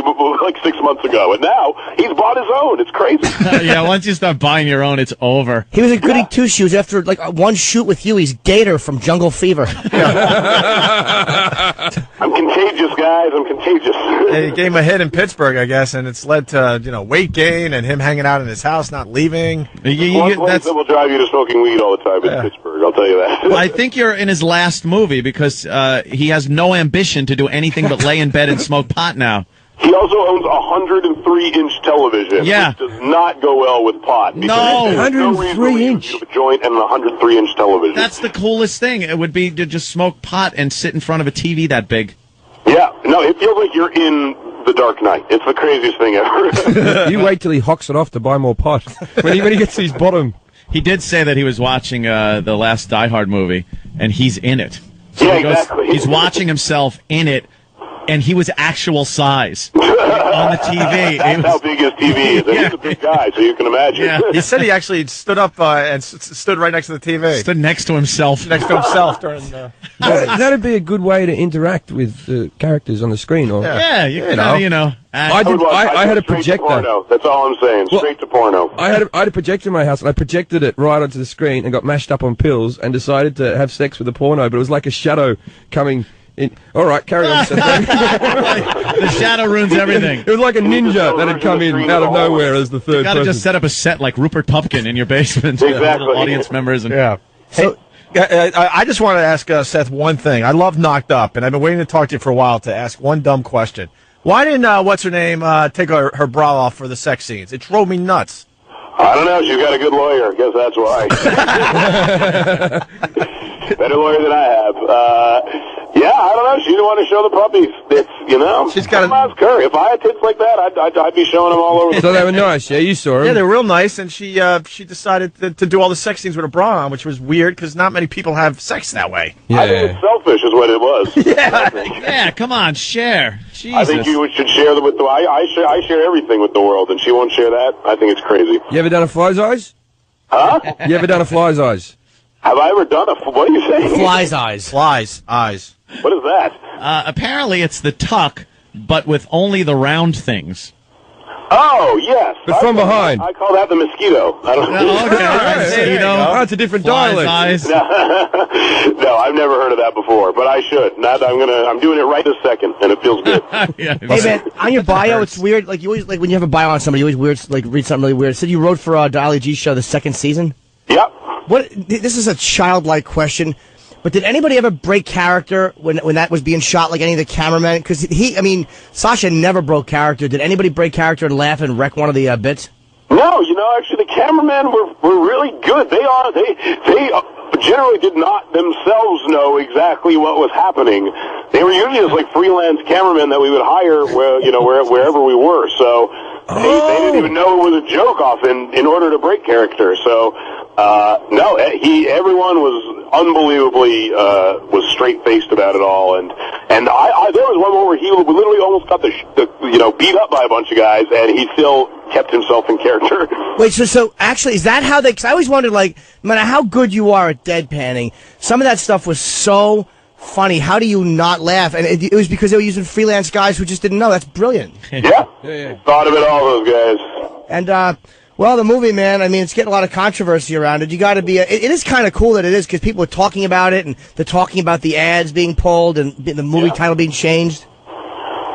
months ago, and now he's bought his own. It's crazy. Yeah, once you start buying your own, it's over. He was a goody two-shoes. After one shoot with you, he's Gator from Jungle Fever. I'm contagious, guys. I'm contagious. He gave him a hit in Pittsburgh, I guess, and it's led to weight gain and him hanging out in his house, not leaving. One place that will drive you to smoking weed all the time is Pittsburgh, I'll tell you that. Well, I think you're in his last movie because he has no ambition to do anything but lay in bed and smoke pot now. He also owns a 103-inch television, which does not go well with pot. No, 103-inch. A joint and a 103-inch television. That's the coolest thing. It would be to just smoke pot and sit in front of a TV that big. Yeah, no, it feels like you're in The Dark Knight. It's the craziest thing ever. You wait till he hocks it off to buy more pot. When he gets to his bottom. He did say that he was watching the last Die Hard movie, and he's in it. So yeah, he goes, exactly. He's watching himself in it, and he was actual size on the TV. That's how big his TV is. And he's a big guy, so you can imagine. Yeah. He said he actually stood up and stood right next to the TV. Stood next to himself. during That'd be a good way to interact with the characters on the screen. Or Yeah, you can, I had a projector. Porno. That's all I'm saying. Straight to porno. I had a projector in my house, and I projected it right onto the screen and got mashed up on pills and decided to have sex with a porno, but it was like a shadow coming in. All right, carry on. The shadow ruins everything. It was like a ninja that had come in out of nowhere as the third You got to person. just set up a set like Rupert Pupkin in your basement. Exactly. Audience members. And So, I just want to ask Seth one thing. I love Knocked Up, and I've been waiting to talk to you for a while to ask one dumb question. Why didn't what's-her-name take her bra off for the sex scenes? It drove me nuts. I don't know. She's got a good lawyer. I guess that's why. Better lawyer than I have. Yeah, I don't know. She didn't want to show the puppies. She's got to ask her. If I had tits like that, I'd be showing them all over. So they were nice. Yeah, you saw them. Yeah, they were real nice, and she decided to do all the sex scenes with a bra on, which was weird because not many people have sex that way. I think it's selfish is what it was. Yeah, come on, share. Jesus. I think you should share them with the. I share everything with the world, and she won't share that. I think it's crazy. You ever done a fly's eyes? Huh? You ever done a fly's eyes? Have I ever done what are you saying? Fly's eyes. Fly's eyes. What is that? Apparently, it's the tuck, but with only the round things. Oh, yes. But from behind. I call that the mosquito. I don't know. Okay. Oh, it's a different dialect. Eyes. No, I've never heard of that before, but I should. Now I'm doing it right this second, and it feels good. Hey man, on your bio, it's weird. Like you always when you have a bio on somebody, you always read something really weird. It said you wrote for Dolly G's show the second season. Yep. This is a childlike question, but did anybody ever break character when that was being shot? Like any of the cameramen? Because Sasha never broke character. Did anybody break character and laugh and wreck one of the bits? No, actually, the cameramen were really good. They but generally did not themselves know exactly what was happening. They were usually just like freelance cameramen that we would hire wherever we were. So they didn't even know it was a joke often in order to break character. So no, everyone was unbelievably was straight faced about it all, and there was one where he literally almost got beat up by a bunch of guys, and he still kept himself in character. Wait, so actually, is that how they? Because I always wondered, like, no matter how good you are at deadpanning, some of that stuff was so funny. How do you not laugh? And it was because they were using freelance guys who just didn't know. That's brilliant. Yeah. Thought of it all, those guys. And well, the movie, man, I mean, it's getting a lot of controversy around it. You got to be. It is kind of cool that it is, because people are talking about it, and they're talking about the ads being pulled and the movie title being changed.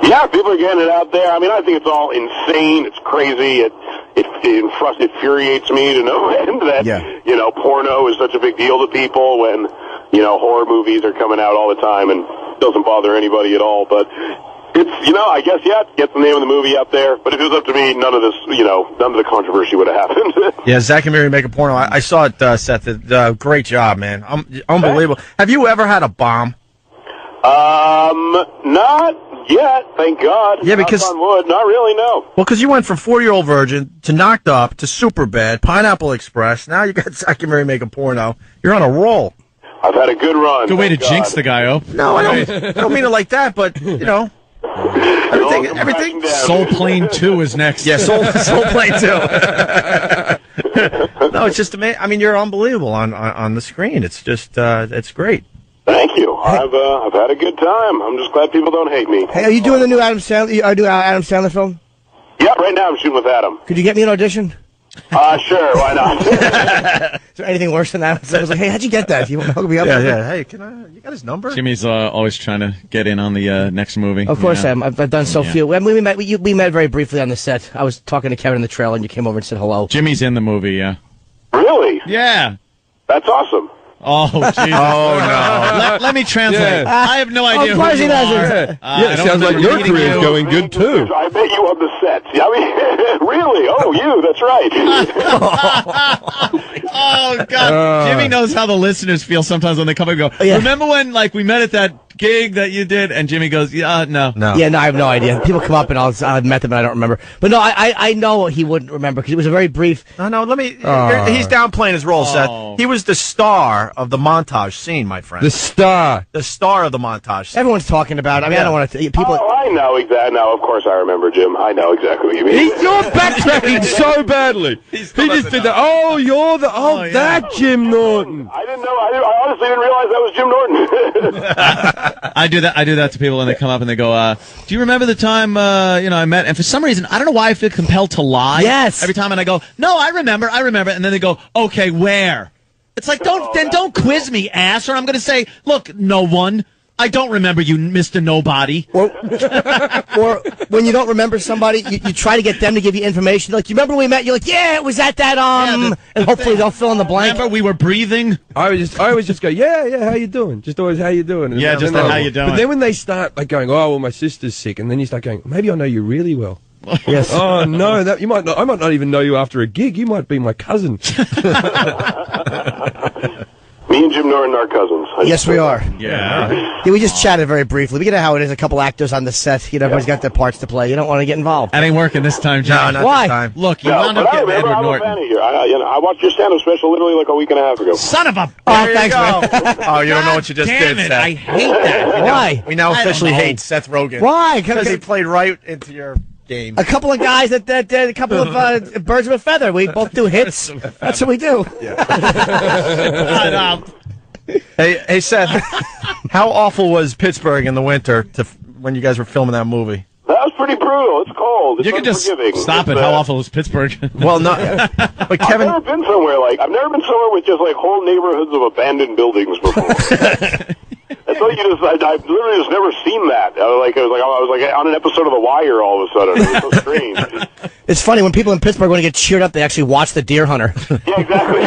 Yeah, people are getting it out there. I mean, I think it's all insane. It's crazy. It infuriates me to no end that porno is such a big deal to people when horror movies are coming out all the time, and it doesn't bother anybody at all. But it's I guess get the name of the movie out there. But if it was up to me, none of this none of the controversy would have happened. Yeah, Zach and Mary make a porno. I saw it, Seth. Great job, man. Unbelievable. Have you ever had a bomb? Not yet, thank God. Yeah, because knock on wood, not really, no. Well, because you went from 4-year-old virgin to Knocked Up to Superbad, Pineapple Express. Now you got Zach and Mary make a porno. You're on a roll. I've had a good run. Good way to jinx the guy, oh. No, I don't mean it like that, but everything. Soul Plane 2 is next. Yeah, Soul Plane 2. No, it's just amazing. I mean, you're unbelievable on the screen. It's just it's great. Thank you. I've had a good time. I'm just glad people don't hate me. Hey, are you doing the new Adam Sandler film? Yeah, right now I'm shooting with Adam. Could you get me an audition? Sure, why not? Is there anything worse than that? So I was like, hey, how'd you get that? You want to hook me up? Yeah. Hey, you got his number? Jimmy's always trying to get in on the next movie. Of course I am. I've done so few. We met very briefly on the set. I was talking to Kevin in the trailer, and you came over and said hello. Jimmy's in the movie, yeah. Really? Yeah. That's awesome. Oh, Jesus. Oh, no. Let me translate. Yeah. I have no idea Of course who he you doesn't. are. It sounds like your career's going good, too. I met you on the set. I mean, really? Oh, you, that's right. Oh, God. Jimmy knows how the listeners feel sometimes when they come and go, remember when, we met at that gig that you did? And Jimmy goes, no. Yeah, no, I have no idea. People come up and I've met them and I don't remember. But no, I know he wouldn't remember because it was a very brief. No, let me. He's downplaying his role, Seth. He was the star of the montage scene, my friend. The star of the montage scene. Everyone's talking about it. I mean, I don't want to. People. Oh, I know exactly. No, of course I remember, Jim. I know exactly what you mean. You're backtracking so badly. He just did that. Oh, you're that Jim Norton. I didn't know. I honestly didn't realize that was Jim Norton. I do that to people when they come up and they go, do you remember the time, I met? And for some reason, I don't know why I feel compelled to lie. Yes. Every time, and I go, no, I remember. And then they go, okay, where? It's like, don't quiz me, ass, or I'm going to say, look, no one. I don't remember you, Mr. Nobody. Or when you don't remember somebody, you try to get them to give you information. Like, you remember when we met? You're like, yeah, it was at that, and hopefully they'll fill in the blank. Remember we were breathing? I always just go, yeah, how you doing? Just always, how you doing? And just how you doing. But then when they start going, oh, well, my sister's sick, and then you start going, maybe I know you really well. Yes. Oh no, I might not even know you after a gig. You might be my cousin. Me and Jim Norton are cousins. Yes, we are. Yeah. We just chatted very briefly. We get how it is. A couple actors on the set. Everybody's got their parts to play. You don't want to get involved. That ain't working this time, Jimmy. No, not Why? this time. Look, you wound up getting Edward Norton. I'm a fan of you. I watched your stand-up special literally like a week and a half ago. Son of a... Oh, thanks, man. Oh, you don't know what you just Damn did, it, Seth. I hate that. Why? We now officially hate Seth Rogen. Why? Because he played right into your game. A couple of guys a couple of birds of a feather. We both do hits. That's what we do. Hey, Seth, how awful was Pittsburgh in the winter when you guys were filming that movie? That was pretty brutal. It's cold. It's You can just unforgiving. stop it. How awful is Pittsburgh? Well, no. But Kevin, I've never been somewhere with just whole neighborhoods of abandoned buildings before. That's what I've literally just never seen that. I was on an episode of The Wire all of a sudden. It was so strange. It's funny when people in Pittsburgh want to get cheered up, they actually watch The Deer Hunter. Yeah, exactly.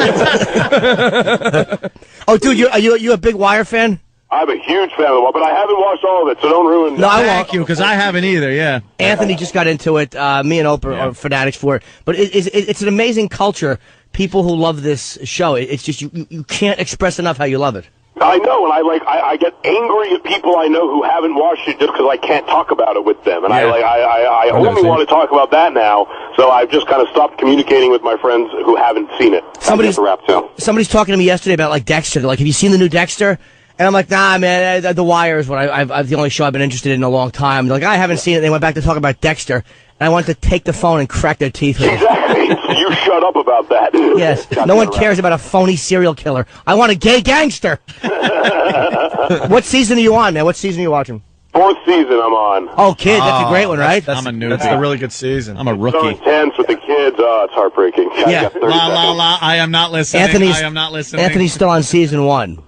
Oh, dude, are you a big Wire fan? I'm a huge fan of The Wire, but I haven't watched all of it, so don't ruin. No, I won't. Thank you, because I haven't either. Yeah. Anthony just got into it. Me and Oprah are fanatics for it. But it's an amazing culture people who love this show. It's just you can't express enough how you love it. I know, and I get angry at people I know who haven't watched it just because I can't talk about it with them, and I only want to talk about that now. So I've just kind of stopped communicating with my friends who haven't seen it. Somebody's talking to me yesterday about like Dexter. They're like, have you seen the new Dexter? And I'm like, nah, man, The Wire is what I've the only show I've been interested in a long time. They're like, I haven't seen it. They went back to talk about Dexter, and I wanted to take the phone and crack their teeth with it. Exactly. You shut up about that. Yes. No one cares about a phony serial killer. I want a gay gangster. What season are you on, man? What season are you watching? 4th season I'm on. Oh, kid, that's a great one, right? I'm a newbie. That's a really good season. I'm a rookie. So intense with the kids. It's heartbreaking. Yeah. La. I am not listening. I am not listening. Anthony's still on season 1.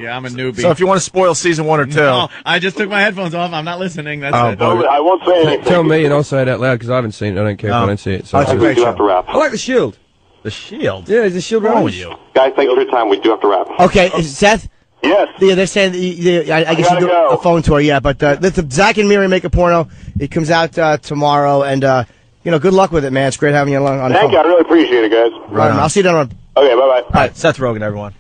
Yeah, I'm a newbie. So if you want to spoil season 1 or 2. No, I just took my headphones off. I'm not listening. That's it. I won't say anything. Tell me and I'll say it out loud because I haven't seen it. I don't care if I don't see it. So we do have to wrap. I like the Shield. The Shield? Yeah, is the Shield wrong with you? Guys, thanks for your time. We do have to wrap. Okay, Seth? Yes. Yeah, they're saying, I guess you do a phone tour, yeah, but the Zach and Miri Make a Porno. It comes out tomorrow, and, good luck with it, man. It's great having you on the phone. Thank you. I really appreciate it, guys. Right on. I'll see you down the road. Okay, bye-bye. All right, Seth Rogen, everyone.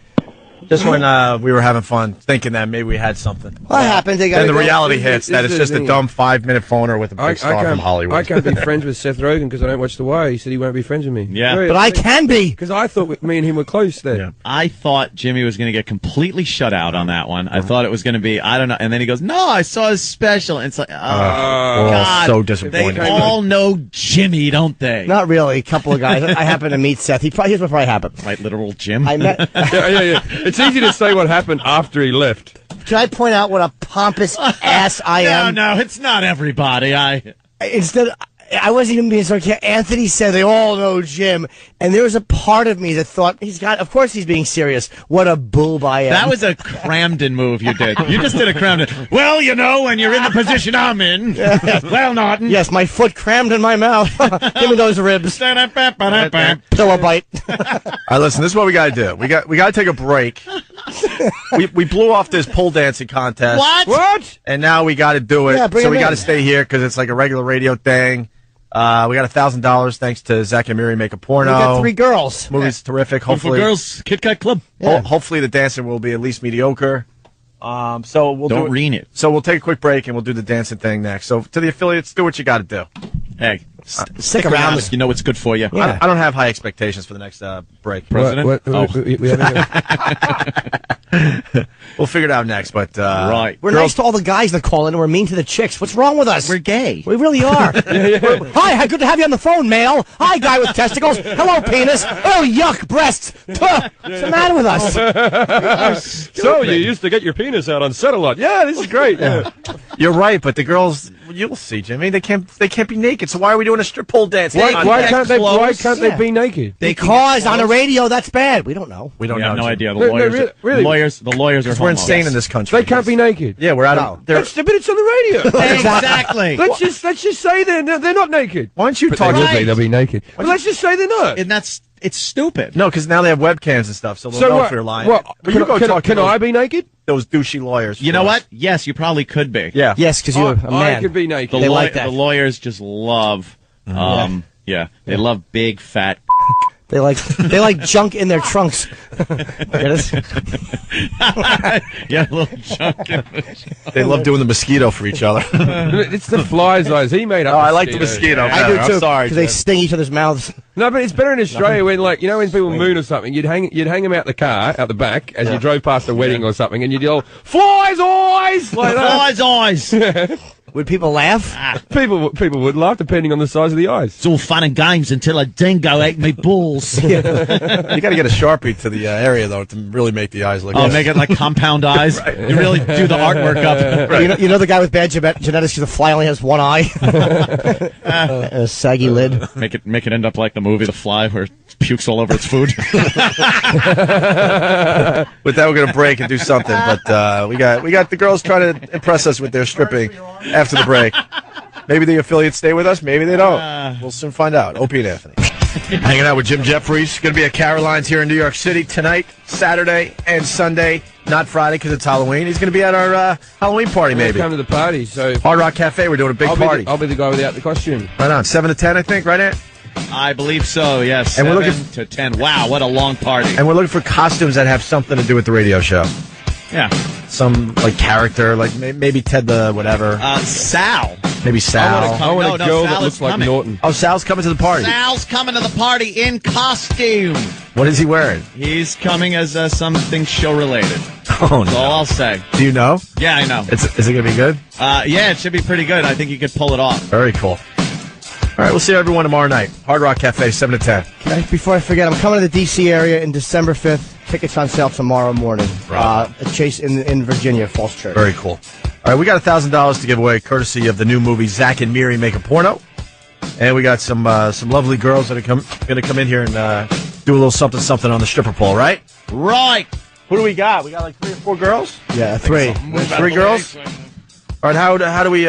Just when we were having fun, thinking that maybe we had something. What happened? Then the reality hits that it's just a dumb 5-minute phoner with a big star from Hollywood. I can't be friends with Seth Rogen because I don't watch The Wire. He said he won't be friends with me. Yeah. But I can be. Because I thought me and him were close there. Yeah. I thought Jimmy was going to get completely shut out on that one. I thought it was going to be, I don't know. And then he goes, no, I saw his special. And it's like, God. So disappointing. They all know Jimmy, don't they? Not really. A couple of guys. I happened to meet Seth. Here's what probably happened. Like literal Jim? I met... yeah. It's easy to say what happened after he left. Can I point out what a pompous ass I am? No, it's not everybody. I wasn't even being sarcastic. Anthony said they all know Jim, and there was a part of me that thought of course he's being serious. What a boob I am. That was a Cramden move you did. You just did a Cramden. Well, when you're in the position I'm in. Well, Norton. Yes, my foot crammed in my mouth. Give me those ribs. Pillow bite. All right, listen, this is what we got to do. We got to take a break. We blew off this pole dancing contest. What? And now we got to do it. Yeah, so we got to stay here because it's like a regular radio thing. We got $1,000 thanks to Zach and Miri Make a Porno. We got 3 girls. Movie's terrific. Hopefully, girls, Kit Kat Club. Hopefully, the dancing will be at least mediocre. So we'll don't ream it. So we'll take a quick break and we'll do the dancing thing next. So to the affiliates, do what you got to do. Hey, stick around. You know it's good for you. Yeah. I don't have high expectations for the next break. President? We'll figure it out next, but right. We're nice to all the guys that call in, and we're mean to the chicks. What's wrong with us? We're gay. We really are. Hi, good to have you on the phone, male. Hi, guy with testicles. Hello, penis. Oh, yuck, breasts. What's the matter with us? So you used to get your penis out on set a lot. Yeah, this is great. Yeah. You're right, but the girls, you'll see, Jimmy. They can't be naked. So why are we doing a strip pole dance? Why can't they be naked? Because on the radio, that's bad. We don't know. We don't know. Have no idea. The lawyers are we're insane in this country. They can't be naked. Yeah, we're out of. But it's on the radio. Exactly. Let's just say they're not naked. Why don't you talk? They'll be naked. But let's just say they're not. And it's stupid. No, because now they have webcams and stuff, so they'll know if you're lying. Can I be naked? Those douchey lawyers. You know what? Yes, you probably could be. Yeah. Yes, because you're a man. I could be naked. They like that. The lawyers just love. They love big fat. They like junk in their trunks. Yeah, a little junk. They love doing the mosquito for each other. It's the fly's eyes. He made up. I like the mosquito. I do too. I'm sorry, because they sting each other's mouths. No, but it's better in Australia when, when people moon or something, you'd hang them out the car, out the back, as you drove past a wedding or something, and you'd yell, "Fly's eyes!" like that. Fly's eyes. Would people laugh? People would laugh, depending on the size of the eyes. It's all fun and games until a dingo ate me balls. You got to get a Sharpie to the area, though, to really make the eyes look good. Make it like compound eyes. Right. You really do the artwork up. Right. You know the guy with bad genetics, the fly only has one eye? A saggy lid. Make it end up like the movie The Fly, where it pukes all over its food. With that, we're going to break and do something. But we got the girls trying to impress us with their stripping after the break. Maybe the affiliates stay with us. Maybe they don't. We'll soon find out. Opie and Anthony. Hanging out with Jim Jefferies. Going to be at Caroline's here in New York City tonight, Saturday, and Sunday. Not Friday because it's Halloween. He's going to be at our Halloween party, maybe. Come to the party. So Hard Rock Cafe. We're doing a big party. I'll be the guy without the costume. Right on. 7 to 10, I think. Right, Ant? I believe so, yes. And we're 7 to 10. Wow, what a long party. And we're looking for costumes that have something to do with the radio show. Yeah. Some, like, character, like maybe Ted the whatever. Sal. Maybe Sal. I want a girl that Sal looks is like coming. Norton. Oh, Sal's coming to the party. Sal's coming to the party in costume. What is he wearing? He's coming as something show-related. Oh, That's no. all I'll say. Do you know? Yeah, I know. Is it going to be good? Yeah, it should be pretty good. I think you could pull it off. Very cool. All right, we'll see everyone tomorrow night. Hard Rock Cafe, 7 to 10. Okay, before I forget, I'm coming to the D.C. area in December 5th. Tickets on sale tomorrow morning. Right. At Chase in Virginia, Falls Church. Very cool. All right, we got $1,000 to give away, courtesy of the new movie Zach and Miri Make a Porno. And we got some lovely girls that are going to come in here and do a little something on the stripper pole, right? Right. Who do we got? We got like 3 or 4 girls? Yeah, 3. 3 girls? All right, how do we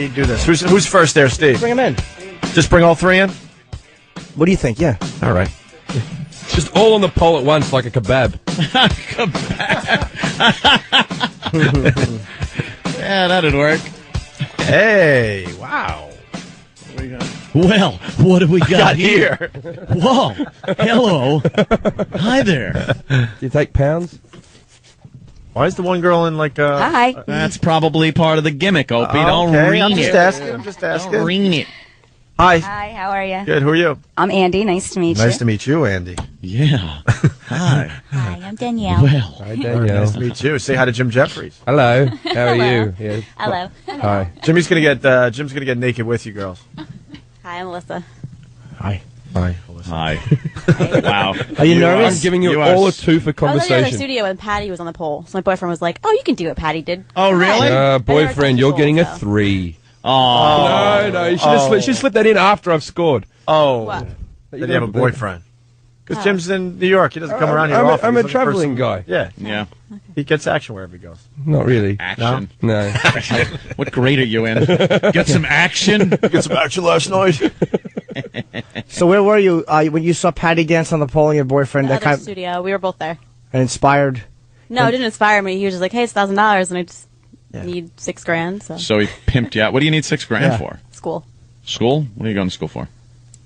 do this? Who's first there, Steve? Bring them in. Just bring all 3 in? What do you think? Yeah. All right. Just all on the pole at once, like a kebab. Yeah, that'd work. Hey, wow. Well, what do we got here? Whoa. Hello. Hi there. Do you take pounds? Why is the one girl in like Hi. That's probably part of the gimmick, Opie. Don't Okay, ream I'm it. just asking. I'm just asking. Don't ream it. Hi. Hi, how are you? Good. Who are you? I'm Andy. Nice to meet you. Nice to meet you, Andy. Yeah. Hi. Hi, I'm Danielle. Well. Hi, Danielle. Nice to meet you. Say hi to Jim Jefferies. Hello. How are you? Yeah. Hello. Hi. Jim's gonna get naked with you girls. Hi, I'm Melissa. Hi. Hi. Hi. Wow. Are you nervous? I'm giving you You all are a 2 for I was in the conversation. studio when Patty was on the pole. So my boyfriend was like, "Oh, you can do what Patty did." Oh, really? Boyfriend, you're getting a 3. Oh. No, you should have slipped that in after I've scored. Oh. What? That you have a boyfriend. Because Oh. Jim's in New York. He doesn't come around here often. I'm He's a like traveling person- guy. Yeah. Yeah. He gets action wherever he goes. Not really. Action. No. What grade are you in? Get some action. Get some action last night. So where were you when you saw Patty dance on the pole and your boyfriend? The That other kind of studio. We were both there. inspired. No, it didn't inspire me. He was just like, "Hey, it's $1,000, and I just need $6,000." So So he pimped you out. What do you need $6,000 Yeah. for? school, School? What are you going to school for?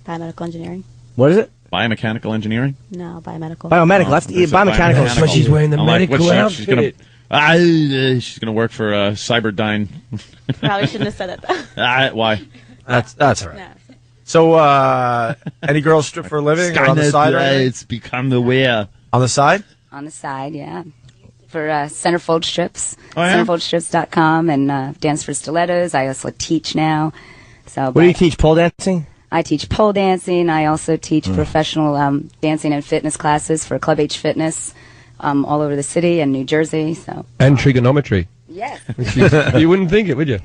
biomedical engineering. What is it? Biomechanical engineering? No, biomedical. Biomedical. That's There's a biomechanical. biomechanical. But she's wearing the I'm like, medical what's she- outfit. She's gonna work for Cyberdyne. Probably shouldn't have said it though. Why? That's all right. No. So, any girls strip for a living or on the side? Or anything? It's become the way. On the side? On the side, yeah. For Centerfold Strips, Oh, yeah? centerfoldstrips.com, and Dance for Stilettos. I also teach now. So, What do you teach? Pole dancing? I teach pole dancing. I also teach professional dancing and fitness classes for Club H Fitness all over the city and New Jersey. So And trigonometry. yes, You wouldn't think it, would you?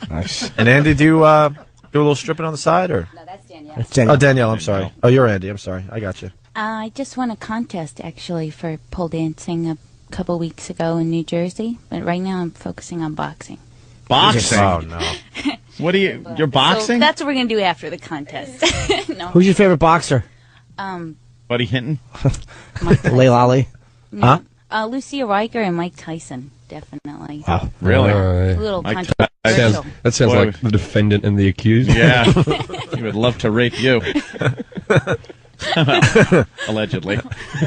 Nice. And Andy, do you do a little stripping on the side, or? no, that's Danielle. It's Danielle. Oh, Danielle, I'm sorry. Oh, you're Andy. I'm sorry. I got you. I just won a contest actually for pole dancing a couple weeks ago in New Jersey, but right now I'm focusing on boxing. Boxing? Oh, no. What are you? You're boxing? So that's what we're gonna do after the contest. No. Who's your favorite boxer? Buddy Hinton? Layla Ali. Huh? Lucia Riker and Mike Tyson, definitely. Wow. Really? A little Mike controversial. That sounds Boy. like the defendant and the accused. Yeah. He would love to rape you. Allegedly.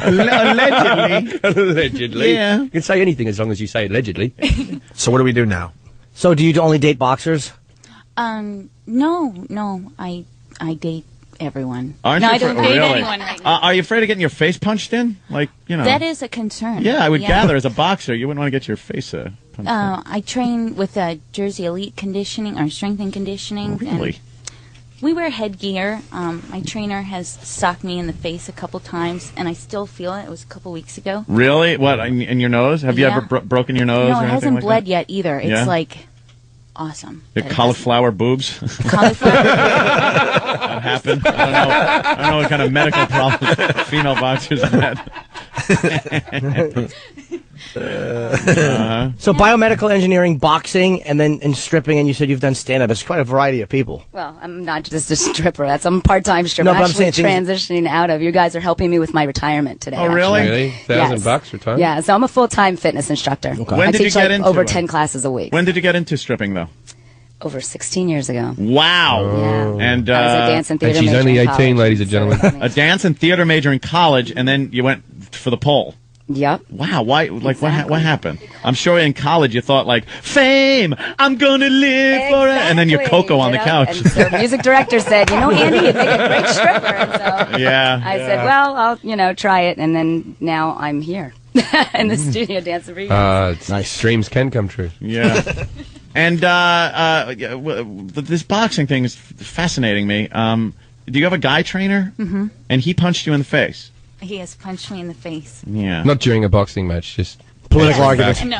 Allegedly. Allegedly. Yeah. You can say anything as long as you say allegedly. So what do we do now? So do you only date boxers? No, I date everyone. Aren't no, you I don't afraid- date really? anyone right now. Are you afraid of getting your face punched in? Like, you know. That is a concern. Yeah, I would gather as a boxer, you wouldn't want to get your face punched in. I train with Jersey Elite Conditioning or Strength and Conditioning. Really? And we wear headgear. My trainer has socked me in the face a couple times, and I still feel it. It was a couple weeks ago. Really? What, in your nose? Have you Yeah. ever broken your nose No, or it anything hasn't like bled that? yet either. It's Yeah? like awesome. Your that it cauliflower boobs? Cauliflower. That happened? I don't know what kind of medical problems female boxers have had. So biomedical engineering, boxing, and then in stripping, and you said you've done stand-up. It's quite a variety of people. Well, I'm not just a stripper. I'm a part-time stripper. No, but I'm actually saying transitioning out of. You guys are helping me with my retirement today. Oh, really? Really? Yes. $1,000 retirement? Yeah, so I'm a full-time fitness instructor. When I did you teach get like into over it? 10 classes a week. When did you get into stripping, though? over 16 years ago. Wow. Yeah. And I was a dance and theater she's major only in 18, college. ladies and gentlemen. a dance and theater major in college, and then you went for the pole. Yep. Wow. Why? Like, what happened? I'm sure in college you thought, like, fame, I'm going to live for it. And then you're Coco on the couch. And so the music director said, Andy, you'd make a great stripper. And so Yeah. I said, well, I'll, try it. And then now I'm here in the studio dancing for you. Nice. Dreams can come true. Yeah. And this boxing thing is fascinating me. Do you have a guy trainer? Mm-hmm. And he punched you in the face. He has punched me in the face. Yeah. Not during a boxing match, just political argument. No.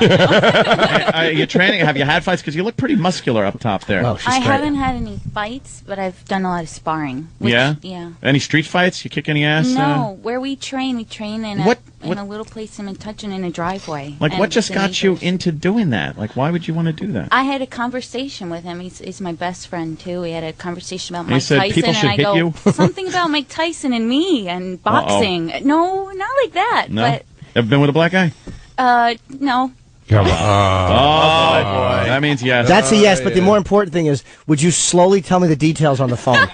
You're training. Have you had fights? Because you look pretty muscular up top there. Oh, I haven't had any fights, but I've done a lot of sparring. Yeah? Yeah. Any street fights? You kick any ass? No, where we train in What- a little place in Metuchen in a driveway. Like, And what just it's in got you acres. into doing that? Like, why would you want to do that? I had a conversation with him. He's my best friend too. We had a conversation about And he Mike said Tyson, people and should I hit go you? something about Mike Tyson and me and boxing. No, not like that. No? Ever been with a black guy? But no. Come on. Oh, boy. That means yes. That's a yes, but the more important thing is, would you slowly tell me the details on the phone?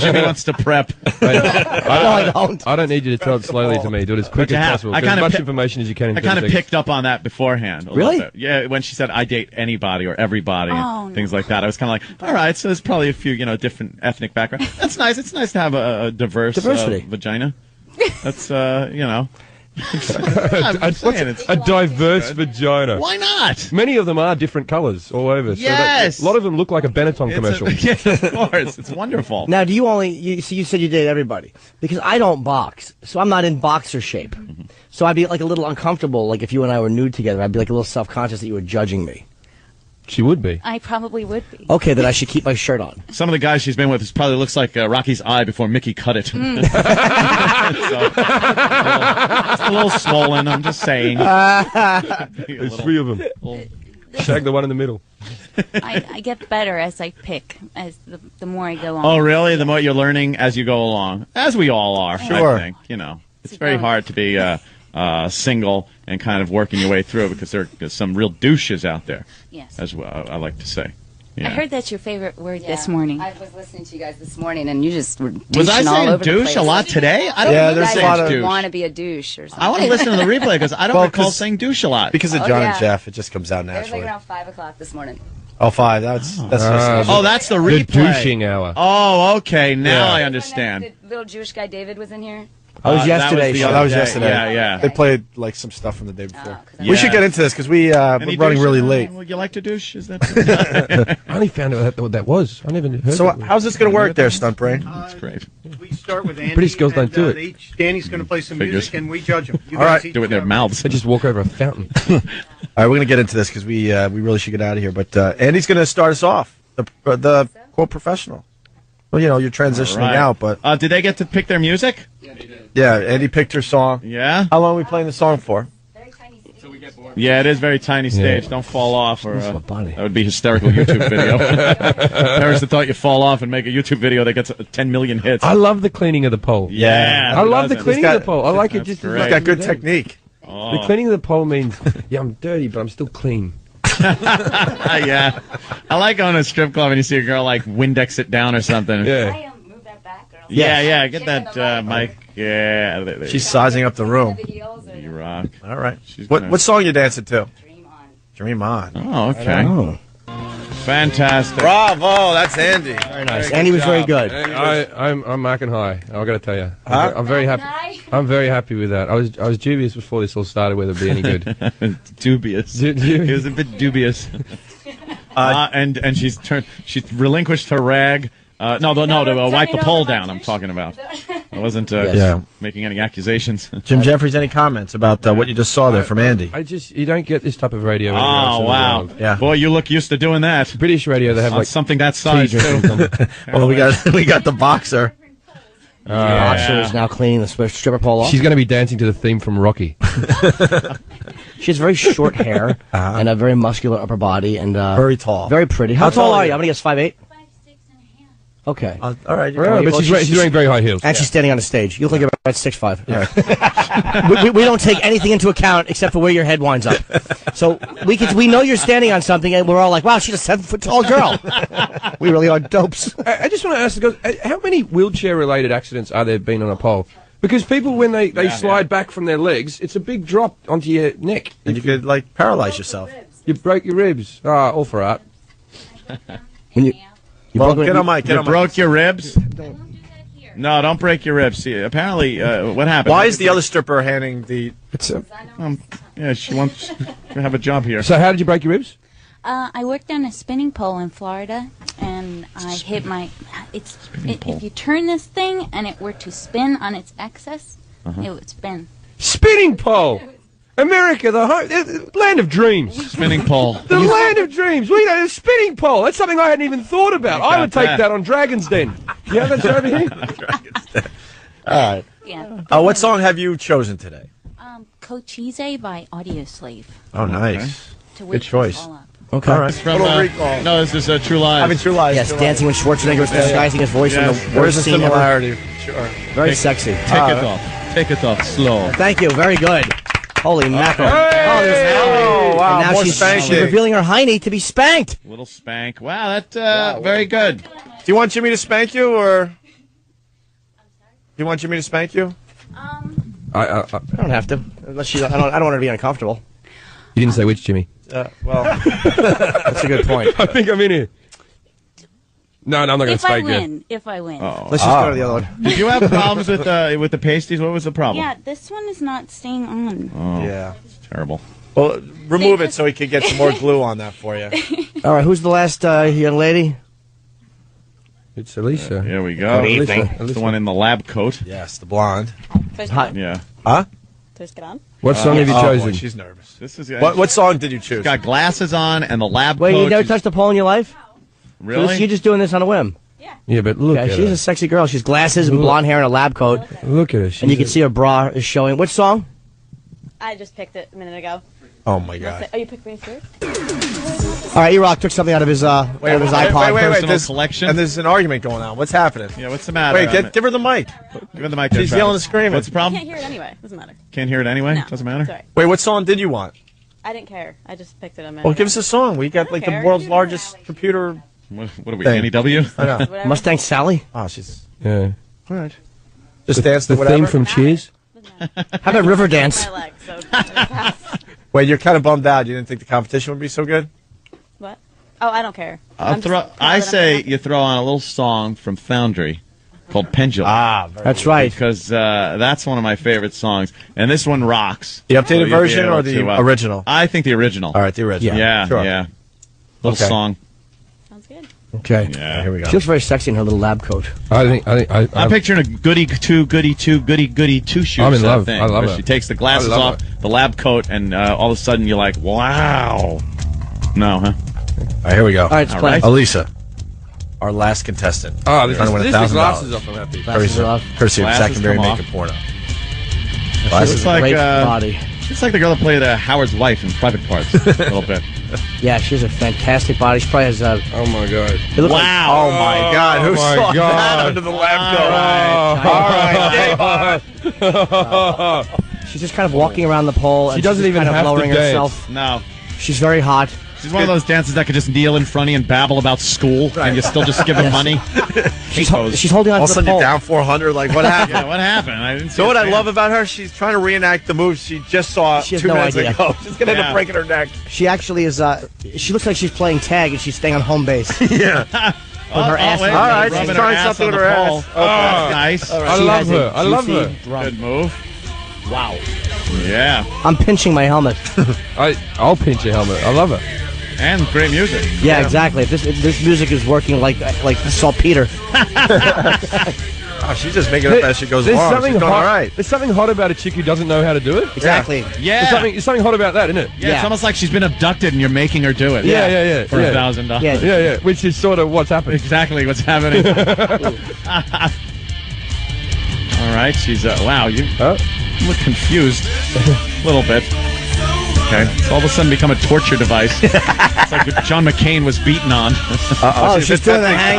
Jimmy wants to prep. I don't. I don't need you to tell it slowly to me. Do it as quick But you as have. possible. I Get as kinda much pi- information as you can in I 30 kind of seconds. picked up on that beforehand. Really? Little bit. Yeah, when she said I date anybody or everybody Oh, and things like that, I was kind of like, all right, so there's probably a few, different ethnic background. That's nice. It's nice to have a diverse Diversity. vagina. That's I'm What's saying it's- a diverse vagina. Why not? Many of them are different colors all over. Yes. So a lot of them look like a Benetton commercial. Yes, of course. It's wonderful. Now, do you only? You said you date everybody because I don't box, so I'm not in boxer shape. So I'd be like a little uncomfortable, like if you and I were nude together. I'd be like a little self-conscious that you were judging me. She would be. I probably would be. Okay, then I should keep my shirt on. Some of the guys she's been with, probably looks like Rocky's eye before Mickey cut it. It's a little swollen, I'm just saying. There's three of them. Shag the one in the middle. I get better as I pick, as the more I go on. Oh, really? The more you're learning as you go along, as we all are. Sure. I think. It's very hard to be single and kind of working your way through because there's some real douches out there. Yes. As well, I like to say. I Yeah. heard that's your favorite word this morning. I was listening to you guys this morning, and you just were Was I douching all saying over the douche place. a lot today? I don't Yeah, remember there's saying a lot of douche. want to be a douche or something. I want to listen to the replay because I don't Well, recall 'cause- saying douche a lot. Because of Oh, John yeah. and Jeff, it just comes out It was like naturally. around 5 o'clock this morning. Oh, 5. That's just. Oh, that's the The replay. douching hour. Oh, okay. Now Yeah. I understand. The little Jewish guy David was in here. That was yesterday. the Oh, other that was day. yesterday. Yeah, yeah. They played like some stuff from the day before. Yeah. We should get into this because we're Any running douche? really late. Would you like to douche? Is that? I only found out what that was. I never heard So of it. how's this going to work there, Stunt Brain? That's great. We start with Andy. British girls don't and, do it. Danny's going to play some Figures. music, and we judge them. All right. Do it in their mouths. They just walk over a fountain. All right, we're going to get into this because we really should get out of here. But Andy's going to start us off. The quote professional. Well, you're transitioning Right. out, but Did they get to pick their music? yeah, Andy picked her song. Yeah. How long are we playing the song for? Yeah, it is very tiny stage. Yeah. Don't fall off, or my body. that would be hysterical YouTube video. Parents that thought you fall off and make a YouTube video that gets 10 million hits. I love the cleaning of the pole. Yeah, I who love the doesn't? cleaning He's got- of the pole. I like it That's just as great. much He's got as good you do. technique. The cleaning of the pole means, yeah, I'm dirty, but I'm still clean. Yeah. I like going to a strip club and you see a girl like Windex it down or something. Yeah. Move that back, girl. Yeah. Get that mic. Yeah. there She's sizing up the room. you rock. All right. She's What gonna- song you dancing to? Dream On. Oh, okay. Oh, Fantastic. Bravo, that's Andy. very nice. Andy was very good. I'm marking high. I got to tell you, Huh? I'm very happy. I'm very happy with that. I was dubious before this all started whether it'd be any good. Dubious. He was a bit dubious. And she's relinquished her rag. To wipe the pole down. I'm talking about. I wasn't making any accusations. Jim Jefferies, any comments about what you just saw there from Andy? You don't get this type of radio. anywhere else Oh in the wow! world. Yeah. Boy, you look used to doing that. British radio, they have On like something that size tea too. drinkers on. Well, we got the boxer. Boxer is now cleaning the stripper pole off. She's going to be dancing to the theme from Rocky. She has very short hair and a very muscular upper body and Very tall. very pretty. How tall are you? I'm gonna guess 5'8". Okay. All right. Yeah, but she's wearing very high heels. And she's standing on the stage. You look like about 6'5". Yeah. we don't take anything into account except for where your head winds up. So we know you're standing on something, and we're all like, wow, she's a 7-foot tall girl. We really are dopes. I just want to ask the guys, how many wheelchair-related accidents are there been on a pole? Because people, when they slide back from their legs, it's a big drop onto your neck. And you could, like, paralyze yourself. You break your ribs. Ah, all for art. When you get on mic. You broke your ribs? No, don't break your ribs. See, apparently, what happened? Why is the other stripper handing the... yeah, she wants to have a job here. So how did you break your ribs? I worked on a spinning pole in Florida, and I hit my... if you turn this thing and it were to spin on its axis, it would spin. Spinning pole! America, the land of dreams. Spinning pole. The land of dreams. We know the spinning pole. That's something I hadn't even thought about. I would take that on Dragon's Den. Yeah, that's over here. All right. Yeah. What song have you chosen today? Cochise by Audioslave. Oh, nice. Good choice. Okay. All right. From, no, this is True Lies. I mean, True Lies. Yes, dancing with Schwarzenegger was disguising his voice in the There's worst a scene ever. similarity. Sure. Very sexy. Take it off. Take it off slow. Thank you. Very good. Holy mackerel. Oh, wow. And now More she's spanking. revealing her hiney to be spanked. Little spank. Wow, that very good. Do you want Jimmy to spank you, or... Do you want Jimmy to spank you? I don't have to. Unless I don't want her to be uncomfortable. You didn't say which, Jimmy. Well, that's a good point. I think I'm in here. No, I'm not going to spank you. If I win. Let's just go to the other one. Did you have problems with the pasties? What was the problem? Yeah, this one is not staying on. Oh, yeah. It's terrible. Well, remove it so we can get some more glue on that for you. All right, who's the last young lady? It's Elisa. Here we go. Good evening. It's the one in the lab coat. Yes, the blonde. Hi. Yeah. Huh? Just get on. What song have you chosen? Boy, she's nervous. This is What song did you choose? She's got glasses on and the lab Wait, coat. you never touched a pole in your life? Really? So you're just doing this on a whim? Yeah, but look at she's her. a sexy girl. She's glasses and blonde hair and a lab coat. Look at her. And you can see her bra is showing. Which song? I just picked it a minute ago. Oh, my God. Oh, you picked me first? All right, E-Rock took something out of his iPod. Wait. Collection. And there's an argument going on. What's happening? Yeah, what's the matter? Wait, give her the mic. Give her the mic. She's yelling and screaming. What's the problem? Can't hear it anyway. Doesn't matter. Can't hear it anyway? No, Doesn't matter? sorry. Wait, what song did you want? I didn't care. I just picked it a minute Well, ago. give us a song. We got, like, the care. world's largest computer... What are we, thing. Annie W? I know. Whatever. Mustang Sally? Oh, she's... Yeah. All right. Just dance to The whatever. theme from Cheers? How about River Dance? My leg, so pass. Wait, you're kind of bummed out. You didn't think the competition would be so good? What? Oh, I don't care. I'm just proud I that I'm say happy. you throw on a little song from Foundry called Pendulum. That's right. Because that's one of my favorite songs. And this one rocks. The So updated you'll be version able or the to, original? I think the original. All right, the original. Yeah, Sure. yeah. Little Okay. song. Sounds good. Okay. Yeah. Here we go. She looks very sexy in her little lab coat. I'm picturing a goody two shoes. I'm in love. Thing, I love where it. She takes the glasses I love off, the lab coat, and all of a sudden you're like, wow. No, huh? All right, here we go. All right, it's playing. Elisa, our last contestant. Oh, this trying to win is $1,000. glasses off. I'm happy. Glasses off. Courtesy of Glasses secondary come off. naked porno. She Glasses looks like, Great body. it's like the girl that played Howard's wife in Private Parts a little bit. Yeah, she has a fantastic body. She probably has Oh my God. it looks like- Oh, my God. Who my saw God. that under the lab coat? All right. she's just kind of walking around the pole. She and doesn't she's even kind of have to lowering dance. herself. No. She's very hot. She's one of those dancers that could just kneel in front of you and babble about school, and you still just give her money. She's holding on All of to a the sudden you're pole. down 400. Like, what happened? Yeah, what happened? I didn't see So her what I dance. love about her, she's trying to reenact the moves she just saw She has 2 no minutes idea. ago. She's going to end Yeah. up breaking her neck. She actually is. She looks like she's playing tag and she's staying on home base. Yeah. With her ass. wait, on All the right, base. she's rubbing trying her ass something on with the her pole. ass. Oh, that's nice. I She love has her. a I love juicy her. rump. Good move. Wow. Yeah. I'm pinching my helmet. I'll pinch your helmet. I love her. And great music. Yeah, exactly. If this music is working like saltpeter. Oh, she's just making it up as she goes along. She's doing all right. There's something hot about a chick who doesn't know how to do it. Exactly. Yeah. There's something hot about that, isn't it? Yeah, it's almost like she's been abducted and you're making her do it. Yeah. For $1,000. Yeah. Yeah. Which is sort of what's happening. Exactly what's happening. All right, she's wow. You look confused a little bit. Okay, it's all of a sudden become a torture device. It's like John McCain was beaten on. Oh, she's doing the hang.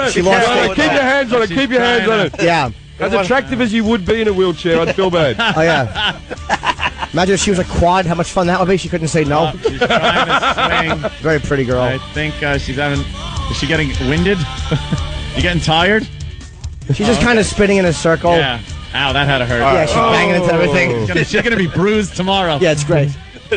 it. She lost Yeah, it. keep your hands on it. Keep your hands on it. Yeah. As attractive as you would be in a wheelchair, I'd feel bad. Oh, yeah. Imagine if she was a quad, how much fun that would be. She couldn't say no. She's trying to swing. Very pretty girl. I think she's having... Is she getting winded? You getting tired? She's just kind of spinning in a circle. Yeah. Ow, that had to hurt. Yeah, she's banging into everything. She's gonna be bruised tomorrow. Yeah, it's great.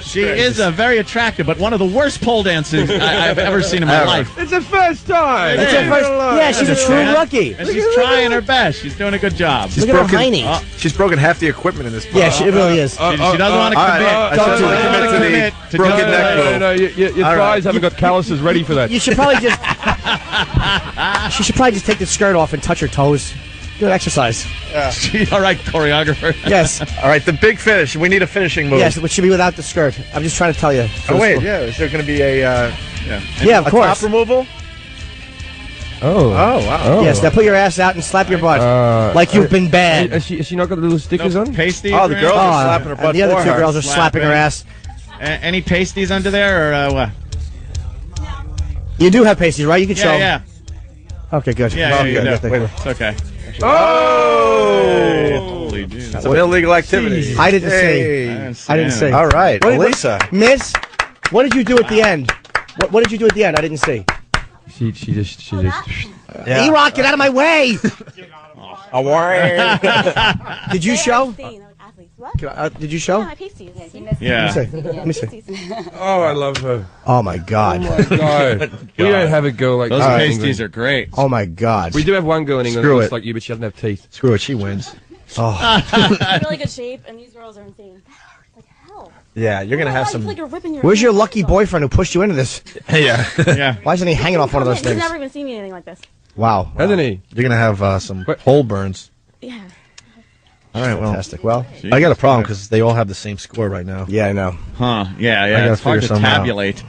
She is very attractive, but one of the worst pole dancers I've ever seen in my life. It's the first time. It's her first. Yeah, she's a true rookie. And she's trying her best. She's doing a good job. She's Look at her broken. hiney. She's broken half the equipment in this. Yeah, it really is. She doesn't want to commit. I doesn't want to commit to the broken neck move. No, your thighs haven't got calluses ready for that. You should probably just. She should probably just take the skirt off and touch her toes. Good exercise. All right, choreographer. Yes. All right, the big finish. We need a finishing move. Yes, it should be without the skirt. I'm just trying to tell you. Oh, wait, yeah. Is there going to be a... Yeah, of a course. top removal? Oh, wow. Yes, now put your ass out and slap your butt. Like you've been bad. Has she not got the little stickers on? Pasties? Oh, the girls are slapping her butt. The other for two her. girls are slapping her ass. Any pasties under there, or what? You do have pasties, right? You can show them. Yeah. Okay, good. Yeah, Good, you good, do. good. It's okay. Oh! Holy Jesus. That's an illegal activity. I didn't see. I didn't see. All right, Elisa. Miss, what did you do at the end? What did you do at the end? I didn't see. She just. Yeah. E-Rock, get out of my way! Did you show? Did you show? Yeah, my pasties. Yeah. Let me see. Oh, I love her. Oh my God. Oh my God. We don't have a girl like Those that in pasties England. are great. Oh my God. We do have one girl in England Screw that looks it. like you, but she doesn't have teeth. Screw it, she wins. Oh. in really good shape, and these girls are insane. That hurts like hell. Yeah, you're going to have I some... feel like you're ripping your Where's your hands lucky off. boyfriend who pushed you into this? Yeah. Yeah. Why isn't he hanging off one of those He's things? never even seen me anything like this. Wow. Hasn't he? You're going to have some hole burns. Yeah. All right, well... Fantastic. Well, I got a problem because they all have the same score right now. yeah, I know. Huh. Yeah, I yeah. gotta It's hard figure to something out. tabulate.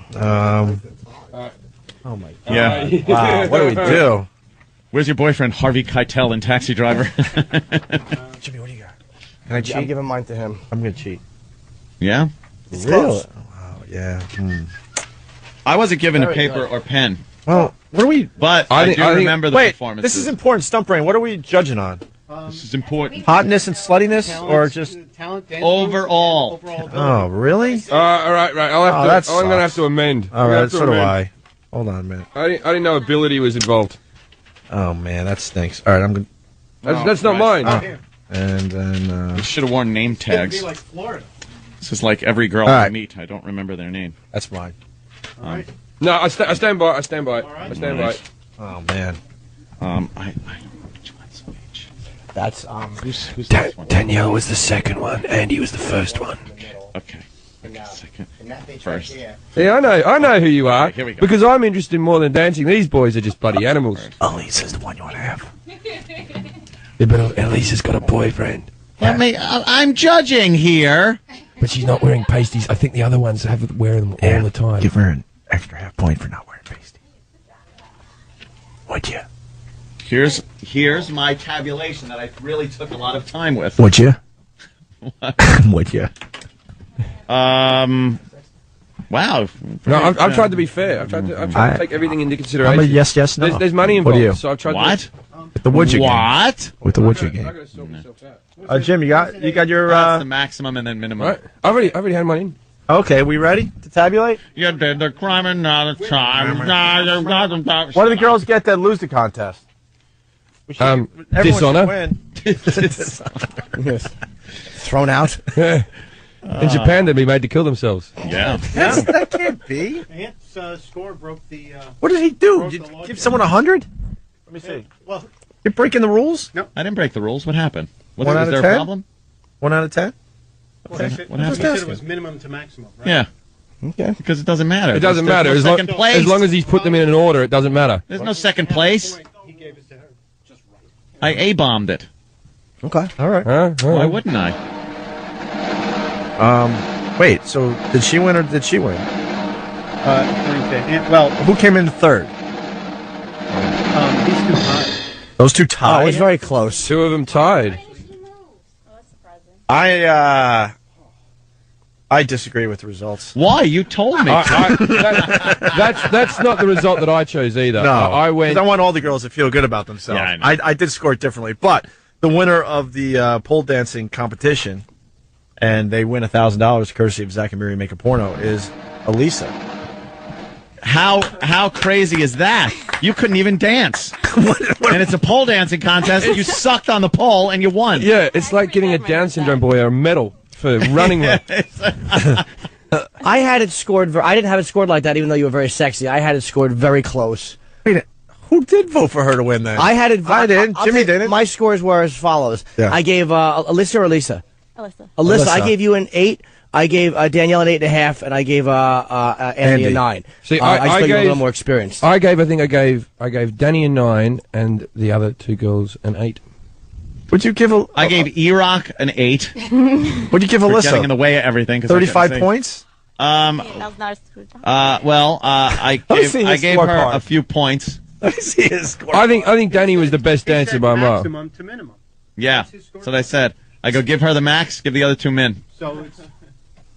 Oh my God. Yeah. Wow, what do we do? Where's your boyfriend, Harvey Keitel in Taxi Driver? Jimmy, what do you got? Can I cheat? I'm giving mine to him. I'm going to cheat. Yeah? Really? Wow, yeah. I wasn't given a Very paper good. or pen, Well, what are we... but I I think- do I think- remember the Wait, performance. this is important. Stump Brain, what are we judging on? This is important. Hotness and sluttiness, or just... Overall. Oh, really? All right. I'll have Oh, to. that I'm going to have sucks. to amend. All right, so do I. Hold on a minute. I didn't know ability was involved. Oh, man, that stinks. All right, I'm going to... That's not mine. And then... You should have worn name tags. like Florida. This is like every girl All I right. meet. I don't remember their name. That's mine. No, I stand by it. I stand by it. I stand by it. Oh, man. I know which one's which. That's Who's this one? Danielle was the second one. Andy was the first one. Okay. Second. First. Yeah, I know who you are. Okay, here we go. Because I'm interested more than dancing. These boys are just bloody animals. Elisa's the one you want to have. Yeah, but Elisa's got a boyfriend. I'm judging here. But she's not wearing pasties. I think the other ones have wear them all the time. Give her an extra half point for not wearing pasties. Would you? Here's my tabulation that I really took a lot of time with. Would you? Would you? Wow. No, I've tried to be fair. I've tried to take everything into consideration. I'm a yes, no. There's money involved. What are you? So I've tried What? With the would you game. What? With the would you game. Jim, you got your... That's the maximum and then minimum. Right. I've already had mine in. Okay, we ready to tabulate? You did the crime and not a time. What do the girls get that lose the contest? Everyone Dishonor. should win. thrown out. In Japan, they'd be made to kill themselves. Yeah. That can't be. Ant's score broke the... What did he do? broke Did the you law. give someone 100? Let me see. Well, You're breaking the rules? I didn't break the rules. What happened? Was 1 out of there 10? a problem? 1 out of 10? well, he said, What he happened? said it was minimum to maximum, right? Yeah. Okay. Because it doesn't matter. It doesn't There's matter. no As long, second place. as long as he's put them in an order, it doesn't matter. There's no second place. He gave it to her. Just right. I A-bombed it. Okay. All right. Why wouldn't I? Wait, so did she win or did she win? According to Ant, well, Who came in third? these two tied. Those two Oh, it tied? was very close. Two of them tied. I disagree with the results. Why? You told me. That's not the result that I chose either. No, I went. 'cause I want all the girls to feel good about themselves. Yeah, I did score it differently, but the winner of the pole dancing competition, and they win $1,000 courtesy of Zach and Miri Make a Porno, is Elisa. How crazy is that? You couldn't even dance. And it's a pole dancing contest. You sucked on the pole and you won. Yeah, it's like getting a Down syndrome boy a medal for running. I had it scored. I didn't have it scored like that, even though you were very sexy. I had it scored very close. Wait, who did vote for her to win then? I had it. I did. Jimmy didn't. My scores were as follows. Yeah. I gave Alyssa or Elisa. Alyssa. I gave you an 8. I gave Danielle an 8.5, and I gave Andy a 9. See, I just I thought you were a gave little more experienced. I gave Danny a 9 and the other two girls an 8. Would you give? I gave E-Rock an 8. Would you give for Alyssa? getting in the way of everything? 35 points. Well, I gave her a few points. Let me see his score. I think Danny was the best dancer by a mile. Maximum to minimum. Yeah, that's what I said. I go give her the max, give the other 2 min. So it's.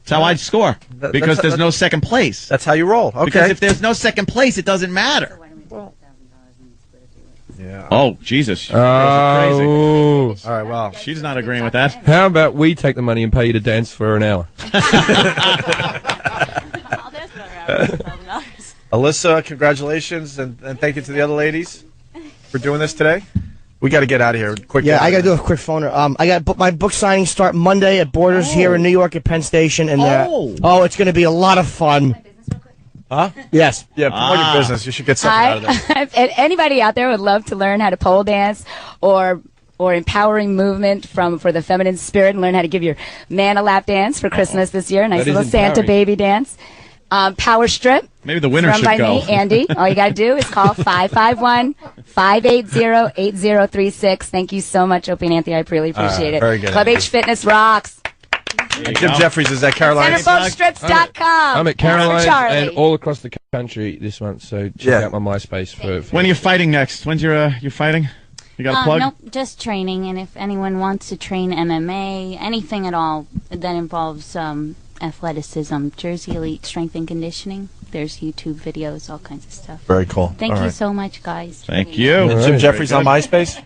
That's how I'd score. Because there's no second place. That's how you roll. Okay. Because if there's no second place, it doesn't matter. Yeah. Oh, Jesus. You girls are crazy. Oh. All right, well. She's not agreeing with that. How about we take the money and pay you to dance for an hour? Alyssa, congratulations, and thank you to the other ladies for doing this today. We got to get out of here quick. Yeah, I got to do a quick phoner. I got my book signings start Monday at Borders here in New York at Penn Station, and it's going to be a lot of fun. Huh? Yes. Yeah, promote your business. You should get something out of that. If anybody out there would love to learn how to pole dance or empowering movement for the feminine spirit and learn how to give your man a lap dance for Christmas this year, a nice That is little Santa empowering. baby dance. Power strip. Maybe the winner run should by go. me, Andy. All you got to do is call 551-580-8036. Thank you so much, Opie and Anthony. I really appreciate it. Very good, Club Andy. H Fitness rocks. And Jim Jefferies is at Caroline's. CenterfoldStrips.com. I'm at Caroline's Charlie. and all across the country this month, so check out my MySpace for When are you fighting next? When's your fighting? You got a plug? Nope, just training. And if anyone wants to train MMA, anything at all that involves athleticism, Jersey Elite Strength and Conditioning, there's YouTube videos, all kinds of stuff. Very cool. Thank All you right. so much, guys. Thank you. And Jim Jefferies on MySpace?